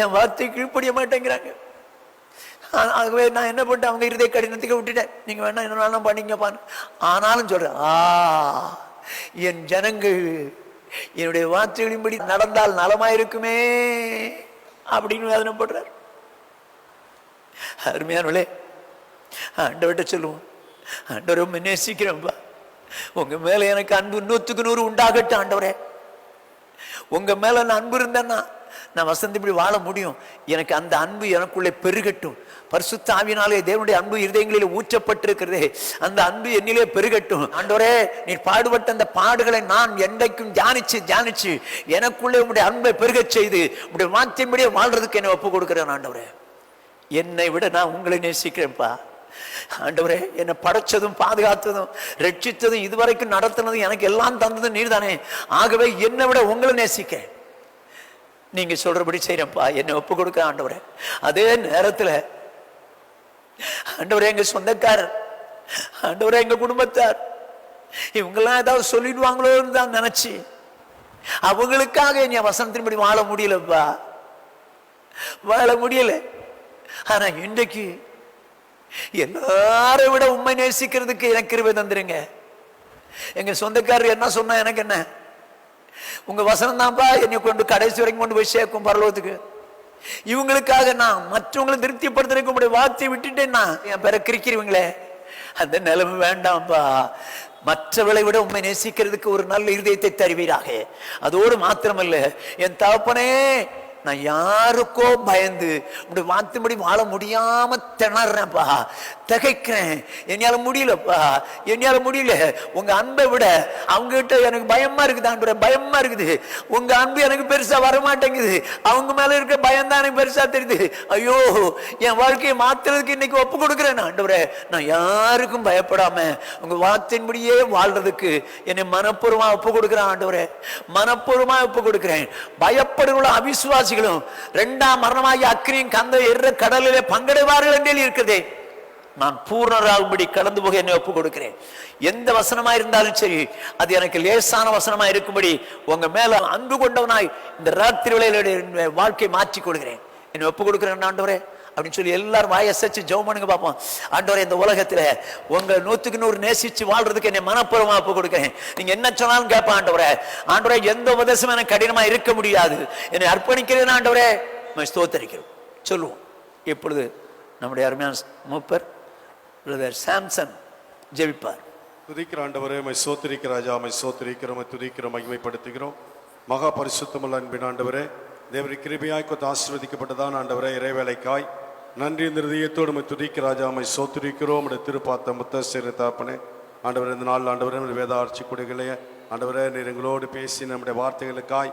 என் வார்த்தை கீழ்ப்படிய மாட்டேங்கிறாங்க. ஆகவே நான் என்ன பண்ணிட்டேன், அவங்க இருதய கடினத்துக்கு விட்டுட்டேன், நீங்க வேணா என்ன வேணா பண்ணிங்கப்பான்னு. ஆனாலும் சொல்றேன், என் ஜனங்கள் என்னுடைய வார்த்தைகளின்படி நடந்தால் நலமாயிருக்குமே அப்படின்னு வேதனை போடுறார். அருமையானவளே, ஆண்டவர்கிட்ட சொல்லுவோம், ஆண்டவரை ரொம்ப நேசிக்கிறேன்ப்பா, உங்க மேல எனக்கு அன்பு 100க்கு 100 உண்டாகட்டும். ஆண்டவரே, உங்க மேல நான் அன்பு இருந்தேன்னா நான் வசந்தபடி வாழ முடியும். எனக்கு அந்த அன்பு எனக்குள்ளே பெருகட்டும். பரிசுத்த ஆவியினாலே தேவனுடைய அன்பு இருதயங்களிலே ஊற்றப்பட்டிருக்கிறதே, அந்த அன்பு என்னிலே பெருகட்டும். ஆண்டவரே, நீ பாடுபட்ட அந்த பாடுகளை நான் என்றைக்கும் தியானிச்சு தியானிச்சு எனக்குள்ளே உங்களுடைய அன்பை பெருகச் செய்து உங்களுடைய வார்த்தையின்படியே வாழ்றதுக்கு என்னை ஒப்பு கொடுக்கிறேன். ஆண்டவரே, என்னை விட நான் உங்களை நேசிக்கிறேன்ப்பா. ஆண்டவரே, என்னை படைச்சதும் பாதுகாத்ததும் ரட்சித்ததும் இதுவரைக்கும் நடத்தினதும் எனக்கு எல்லாம் தந்ததும் நீர் தானே. ஆகவே என்னை விட உங்களை நேசிக்க நீங்க சொல்றபடி செய்யறப்பா, என்னை ஒப்பு கொடுக்க. ஆண்டவரே, அதே நேரத்தில் ஆண்டவரே, எங்க சொந்தக்காரர், ஆண்டவரே, எங்க குடும்பத்தார், இவங்கெல்லாம் ஏதாவது சொல்லிடுவாங்களோன்னு தான் நினைச்சு அவங்களுக்காக என் வசனத்தின்படி வாழ முடியலப்பா, வாழ முடியல. ஆனா இன்றைக்கு எல்லாரை விட உண்மை நேசிக்கிறதுக்கு எனக்கு கிருபை தந்துருங்க. எங்க சொந்தக்காரர் என்ன சொன்னா எனக்கு என்ன, உங்க வசனம் தான்ப்பா என்னை கொண்டு கடைசி வரைக்கும் கொண்டு போய் சேர்க்கும் பரலோகத்துக்கு. இவங்களுக்காக நான் மற்றவங்களை திருப்திப்படுத்துறதுக்கு உங்களுடைய வார்த்தையை விட்டுட்டேன்னா என் பேரை கிரிக்கிறீங்களே, அந்த நிலைமை வேண்டாம்ப்பா. மற்றவர்களை விட உண்மை நேசிக்கிறதுக்கு ஒரு நல்ல இருதயத்தை தருவீராக. அதோடு மாத்திரமல்ல, என் தகப்பனே, நான் யாருக்கோ பயந்து உங்களுடைய வார்த்தைப்படி வாழ முடியாம திணறேன்ப்பா, திகைக்கிறேன், என்னால முடியலப்பா, என்னால முடியல. உங்க அன்பை விட அவங்க கிட்ட எனக்கு பயமா இருக்குது ஆண்டவரே, பயமா இருக்குது. உங்க அன்பு எனக்கு பெருசா வரமாட்டேங்குது, அவங்க மேல இருக்க பயம் தான் எனக்கு பெருசா தெரியுது. ஐயோ, என் வாழ்க்கையை மாத்துறதுக்கு இன்னைக்கு ஒப்பு கொடுக்குறேன் ஆண்டவரே. நான் யாருக்கும் பயப்படாம உங்க வார்த்தையின்படியே வாழ்றதுக்கு என்னை மனப்பூர்வமா ஒப்பு கொடுக்குறேன் ஆண்டவரே, மனப்பூர்வமா ஒப்பு கொடுக்கிறேன். பயப்படுகிற அவிசுவாசி 2ஆம் மரணமாகி அக்கினியும் கந்த என்ற கடலிலே பங்கடைவார்கள் என்றே இருக்கிறதே, நான் பூர்ணராகும்படி கடந்து போக என்னை ஒப்பு கொடுக்கிறேன். எந்த வசனமா இருந்தாலும் சரி, அது எனக்கு லேசான வசனமா இருக்கும்படி உங்க மேல அன்பு கொண்டவனாய் இந்த ராத்திரி வேளையில வாழ்க்கை மாற்றிக் கொள்கிறேன், என்னை ஒப்பு கொடுக்கிறேன் ஆண்டவரே அப்படின்னு சொல்லி எல்லாரும் வாயை அசைச்சு ஜெபம் பண்ணுங்க பார்ப்போம். ஆண்டவரே, இந்த உலகத்துல உங்க 100க்கு 100 நேசிச்சு வாழ்றதுக்கு என்னை மனப்பூர்வமா ஒப்பு கொடுக்கிறேன். நீங்க என்ன சொன்னாலும் கேட்பேன் ஆண்டவரே. ஆண்டவரே, எந்த உபதேசமும் எனக்கு கடினமா இருக்க முடியாது, என்னை அர்ப்பணிக்கிறேன் ஆண்டவரே, ஸ்தோத்திரிக்கிறோம் சொல்லுவோம். இப்பொழுது நம்முடைய அருமையான மூப்பர் பிரதர் சாம்சன் ஜெபிப்பார். துதிக்கிற ஆண்டவரே, மை சோத்திரிக்கிற ராஜா, மை சோத்திரிக்கிறோம், துதிக்கிறோம், மகிமைப்படுத்துகிறோம். மகா பரிசுத்தமுள்ள அன்பின் ஆண்டவரே, தேவரி கிருபையாய் கொத்து ஆசீர்வதிக்கப்பட்டதான் ஆண்டவரே, இறைவேலைக்காய் நன்றி இந்த இதயத்தோடு மை துதிக்கிற ராஜா, மை சோத்திரிக்கிறோம். திருப்பாத்த முத்தசேர தாப்பனே ஆண்டவரே, இந்த நாள் ஆண்டவரே வேதார்ச்சி கொடைகளையே ஆண்டவரே நீர் எங்களோடு பேசி நம்முடைய வார்த்தைகளுக்காய்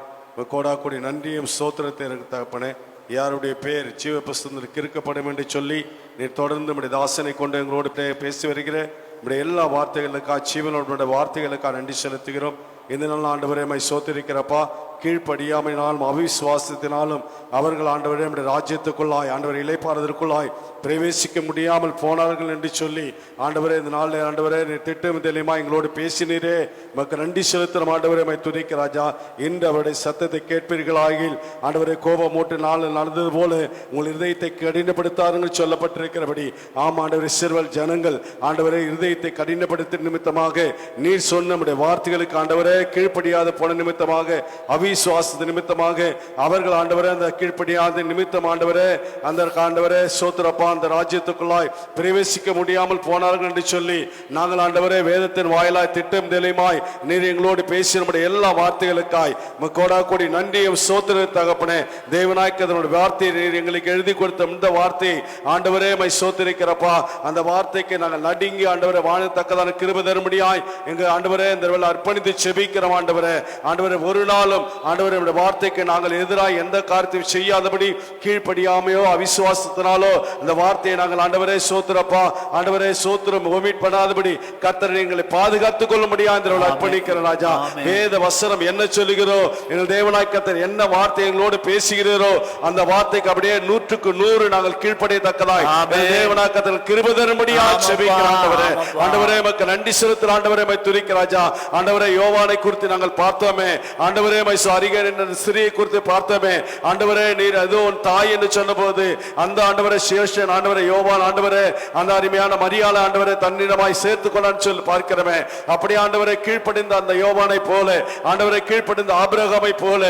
கோடா கூடி நன்றியும் சோத்திரத்தை எனக்கு தகப்பனே. யாருடைய பேர் ஜீவ புஸ்தகத்தில் கிறுக்கப்படும் என்று சொல்லி நீர் தொடர்ந்து நம்முடைய தாசனை கொண்டு எங்களோடு பேசி வருகிறேன். நம்முடைய எல்லா வார்த்தைகளுக்காக ஜீவனோட வார்த்தைகளுக்காக நன்றி செலுத்துகிறோம். இந்த நாள் ஆண்டவரே மை சோத்திருக்கிறப்பா, கீழ்ப்படியாமையினாலும் அவிசுவாசத்தினாலும் அவர்கள் ஆண்டவரே நம்முடைய ராஜ்யத்துக்குள்ளாய் ஆண்டவரை இளைப்பாறுவதற்குள்ளாய் பிரவேசிக்க முடியாமல் போனார்கள் என்று சொல்லி ஆண்டவரே, இந்த நாளில் ஆண்டவரே நீர் திட்டம் தெளிமா எங்களோடு பேசினீரே, மக்கள் நன்றி செலுத்தும் ஆண்டவரே மை துதிக்க ராஜா. இன்று அவருடைய சத்தத்தை கேட்பீர்களாகில் ஆண்டவரே, கோபம் மூட்டு நாளில் நடந்தது போல உங்கள் இருதயத்தை கடினப்படுத்தாருங்கள் சொல்லப்பட்டிருக்கிறபடி ஆம் ஆண்டவரே, சிறுவல் ஜனங்கள் ஆண்டவரே இருதயத்தை கடினப்படுத்த நிமித்தமாக நீர் சொன்ன நம்முடைய வார்த்தைகளுக்கு ஆண்டவரே கீழ்ப்படியாத போன நிமித்தமாக அவிசுவாச நிமித்தமாக அவர்கள் ஆண்டவரே அந்த கீழ்ப்படியாத நிமித்தம் ஆண்டவரே அந்த ஆண்டவரே சோத்திரப்பா அந்த ராஜ்யத்துக்குள்ளாய் பிரவேசிக்க முடியாமல் போனார்கள் என்று சொல்லி நாங்கள் ஆண்டவரே வேதத்தின் வாயிலாய் திட்டம் தெளிமாய் நீர் எங்களோடு பேசி நம்முடைய எல்லா வார்த்தைகளுக்காய் கோடா கோடி நன்றியும் சோத்திர தகப்பனே. தேவனாய்க்கு அதனுடைய வார்த்தையை நீர் எங்களுக்கு எழுதி கொடுத்த இந்த வார்த்தையை ஆண்டவரே மை சோத்திரிக்கிறப்பா, அந்த வார்த்தைக்கு நாங்கள் நடுங்கி ஆண்டவரை வாழத்தக்கதான கிருபை தரும்படியாய் எங்க ஆண்டவரே இந்த அர்ப்பணித்து செபிக்கிறோம் ஆண்டவரே. ஆண்டவரே, ஒரு நாளும் ஆண்டவரே உம்முடைய வார்த்தைக்கு நாங்கள் எதிராக எந்த காரியத்தையும் செய்யாதபடி கீழ்ப்படியாமையோ அவிசுவாசத்தினாலோ இந்த வார்த்தையை நாங்கள் ஆண்டவரே சோத்திரப்பா ஆண்டவரே சோத்திரம் ஒமிட் பண்ணாதபடி கர்த்தர் எங்களை பாதுகாத்துக் கொள்ள முடியாது அர்ப்பணிக்கிற ராஜா. வேத வசனம் என்ன சொல்லுகிறோ எங்கள் தேவனாய் கர்த்தர் என்ன வார்த்தை எங்களோடு பேசுகிறீரோ அந்த வார்த்தைக்கு அப்படியே 100% நாங்கள் கீழ்ப்படியத்தக்கதாய் தேவனாய் கர்த்தர் கிருபை தரும்படியா ஜெபிக்கிறோம் ஆண்டவரே. ஆண்டவரே உமக்கு நன்றி செலுத்துகிறோம் ஆண்டவரே. உம்மை துதிக்கிறோம் ராஜா. ஆண்டவரே யோவானை குறித்து நாங்கள் பார்த்தோமே ஆண்டவரே. அரிகன் என்ற ஸ்திரியை குறித்து பார்த்தோமே ஆண்டவரே. நீர் ஏதோ உன் தாய் என்று சொன்னபோது அந்த ஆண்டவரே சேஷன் ஆண்டவரே யோவான் ஆண்டவரே அந்த அருமையான மரியாதை ஆண்டவரே தன்னிடமாய் சேர்த்துக் கொண்டான்னு சொல்லி பார்க்கிறோமே. அப்படி ஆண்டவரே கீழ்ப்படிந்த அந்த யோவானை போல ஆண்டவரே கீழ்ப்படிந்த ஆபிரகாமை போல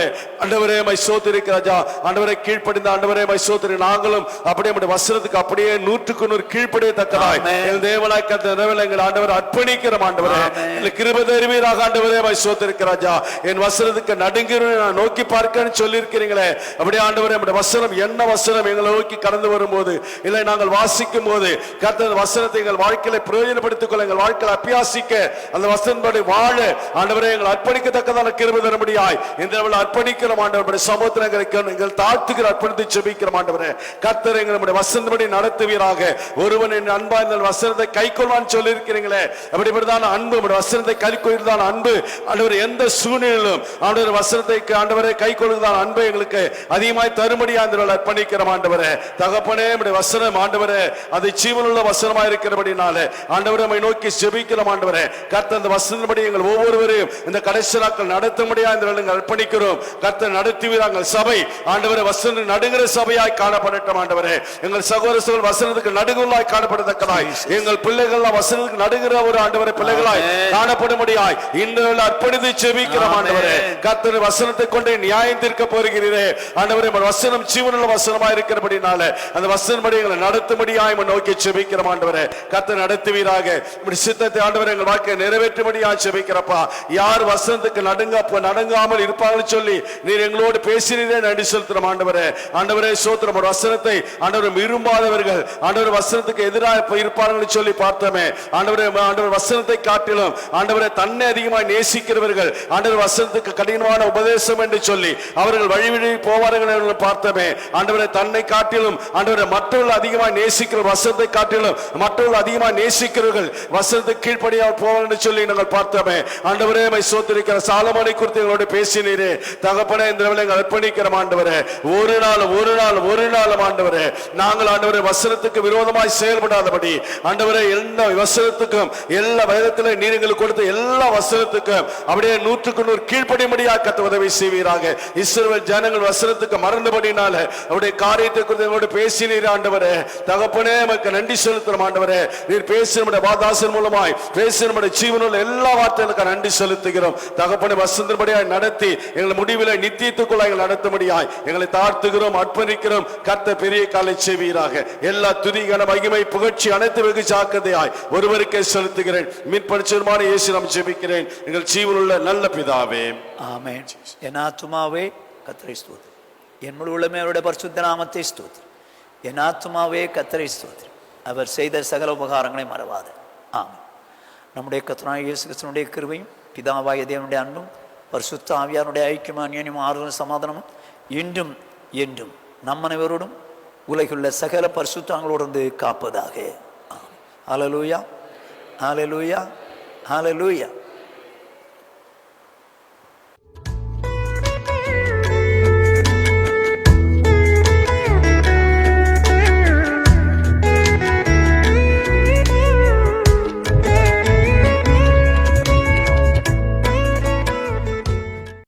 ஆண்டவரே மை சோத்திரிக்க ராஜா. ஆண்டவரே கீழ்ப்படிந்த ஆண்டவரே மை சோத்திரி நாங்களும் அப்படியே நம்முடைய வசனத்துக்கு அப்படியே 100% கீழ்ப்படியத்தக்கதாய் எங்கள் தேவனாய் கர்த்தர் எங்கள் ஆண்டவரை அர்ப்பணிக்கிறோம் ஆண்டவரே. கிருபை தருவீராக ஆண்டவரே மை சோத்திரிக்க ராஜா. என் வசனத்துக்கு நடுங்கிறேன் நான் நோக்கி பார்க்கன்னு சொல்லி இருக்கிறீங்களே அப்படியே ஆண்டவரே நம்முடைய வசனம் என்ன வசனம் எங்களை நோக்கி கடந்து வரும்போது இல்லை நாங்கள் வாசிக்கும் போது கர்த்தர் வசனத்தை எங்கள் வாழ்க்கையில பிரயோஜனப்படுத்திக் கொள்ள எங்கள் வாழ்க்கையில் அபியாசிக்க அந்த வசனப்படி வாழ ஆண்டவரே எங்களை அர்ப்பணிக்கத்தக்கதான கிருபை தரும்படியாய் இந்த அர்ப்பணிக்கிறோம் ஆண்டவருடைய சமுத்திரங்களுக்கு எங்கள் தாழ்த்துகிற அர்ப்பணித்து ஜெபிக்கிறோம் ஆண்டவரே. கர்த்தர் எங்களுடைய வசனப்படி நடத்துவீராக. ஒருவன் என் அன்பா இந்த வசனத்தை கைக்கொள்வான்னு சொல்லி இருக்கிறீங்களே அப்படிப்பட்டதான அன்பு வசனத்தை கைக்கொள்வதான அன்பு ஆண்டவர் எந்த சூழ்நிலையிலும் ஆண்டவர் வசனத்தை ஆண்டவரை கைக்கொள்வதான அன்பை எங்களுக்கு அதிகமாய் தரும்படியா இந்த அர்ப்பணிக்கிறோம் ஆண்டவரே. தகப்பனே நம்முடைய வசனம் ஆண்டவரே அது ஜீவனுள்ள வசனமா இருக்கிறபடினாலே ஆண்டவரை நம்மை நோக்கி ஜெபிக்கிறோம் ஆண்டவரே. கர்த்தர் அந்த வசனப்படி எங்கள் ஒவ்வொருவரையும் இந்த கடைசி நாட்கள் நடத்தும்படியா இந்த அர்ப்பணிக்கிறோம். கர்த்தர் நடத்துவீராங்க சபை ஆண்டவரை வசன நடுங்கிற சபையாய் காணப்படட்டும் ஆண்டவரே. எங்கள் சகோதரர்கள் வசனத்துக்கு நடுங்களாய் காணப்படத்தக்கதாய் எங்கள் பிள்ளைகள் வசனத்துக்கு நடுங்கிற ஒரு ஆண்டவரை பிள்ளைகளாய் காணப்படும்படியாய் இந்த அர்ப்பணித்து ஜெபிக்கிறோம் ஆண்டவரே. கர்த்தர் வசனத்தை கொண்டு நியாயம் தீர்க்க போகிறீரே ஆண்டவரே. வசனம் ஜீவனுள்ள வசனமா இருக்கிறபடினால அந்த வசனப்படி எங்களை நடத்தும்படியாய் நோக்கி ஜெபிக்கிறோம் ஆண்டவரே. கர்த்தர் நடத்துவீராக. இப்படி சித்தத்தை ஆண்டவரே எங்கள் வாழ்க்கையை நிறைவேற்றும்படியா ஜெபிக்கிறப்பா. யார் வசனத்துக்கு நடுங்காமல் இருப்பார்கள் சொல்லி நீர் எங்களோடு பேசினீரே நன்றி செலுத்துறோம் ஆண்டவரே. ஆண்டவரே சோத்திரம். ஒரு வசனத்தை ஆண்டவர் விரும்பாதவர்கள் ஆண்டவர் வசனத்துக்கு எதிராக இருப்பார்கள் சொல்லி பார்த்தோமே ஆண்டவரே. ஆண்டவர் வசனத்தை காட்டிலும் ஆண்டவரை தன்னை அதிகமாக நேசிக்கிறவர்கள் ஆண்டவர் வசனத்துக்கு கடினமான உபதேசம் என்று சொல்லி அவர்கள் வழிவிழி போவார்கள் என்று பார்த்தோமே ஆண்டவரை. தன்னை காட்டிலும் ஆண்டவரை மற்றவர்கள் அதிகமாக நேசிக்கிற வசனத்தை காட்டிலும் மற்றவர்கள் அதிகமாக நேசிக்கிறவர்கள் வசனத்துக்கு கீழ்ப்படியாக போவார்கள் என்று சொல்லி நாங்கள் பார்த்தோமே ஆண்டவரே. மை சோத்திரிக்கிற சாலமோனை குறித்து எங்களோடு பேசினீரே தகப்பனே. இந்த அர்ப்பணிக்கிறோம் ஆண்டவரே. ஒரு நாள் ஆண்டவரே நாங்கள் ஆண்டவரே வசனத்துக்கு விரோதமாய் செயல்படாதபடி ஆண்டவரே எல்லா வசனத்துக்கும் எல்லா வேதத்திலே நீர் எங்களுக்கு கொடுத்த எல்லா வசனத்துக்கும் அப்படியே 100% கீழ்ப்படியும்படியாக கர்த்தர் உதவி செய்வீராக. இஸ்ரவேல் ஜனங்கள் வசனத்துக்கு மறந்தபடினால அவருடைய காரியத்தை குறித்து எங்களோடு பேசினீர் ஆண்டவரே. தகப்பனே உமக்கு நன்றி செலுத்துறோம் ஆண்டவரே. நீர் பேசின வாதாசன் மூலமாய் பேசின ஜீவனுள்ள எல்லா வார்த்தைகளுக்கு நன்றி செலுத்துகிறோம் தகப்பனே. வசனத்தின்படியாய் நடத்தி எங்கள் முடிவில் நித்தியத்துக்குள்ள எங்களை நடத்தும்படியாய் எங்களை தாழ்த்துகிறோம் அர்ப்பணிக்கிறோம். கர்த்தர் பெரிய காலை செய்வீராக. எல்லா துதிகான மகிமை புகழ்ச்சி அனைத்து வெகு ஜாக்கிரதையாய் ஒருவருக்கே செலுத்துகிறேன். மீட்பரிச்சயமான இயேசு நாமத்தில் ஜெபிக்கிறேன் எங்கள் ஜீவனுள்ள நல்ல பிதாவே ஆமென். என் ஆத்துமாவே கர்த்தரை ஸ்தோத்திரி. என் முழு உள்ளமே அவருடைய பரிசுத்த நாமத்தை ஸ்தோத்திரி. என் ஆத்துமாவே கர்த்தரை ஸ்தோத்திரி. அவர் செய்த சகல உபகாரங்களை மறவாது. ஆமென். நம்முடைய கர்த்தராகிய இயேசு கிறிஸ்துவினுடைய கிருபையும் பிதாவாகிய தேவனுடைய அன்பும் பரிசுத்த ஆவியாருடைய ஐக்கியமும் அந்யோன்யமும் ஆறுதலும் சமாதானமும் இன்றும் என்றும் நம் அனைவரோடும் உலகுள்ள சகல பரிசுத்தங்களோடு காப்பதாக. ஹல்லேலூயா, ஹல்லேலூயா, ஹல்லேலூயா.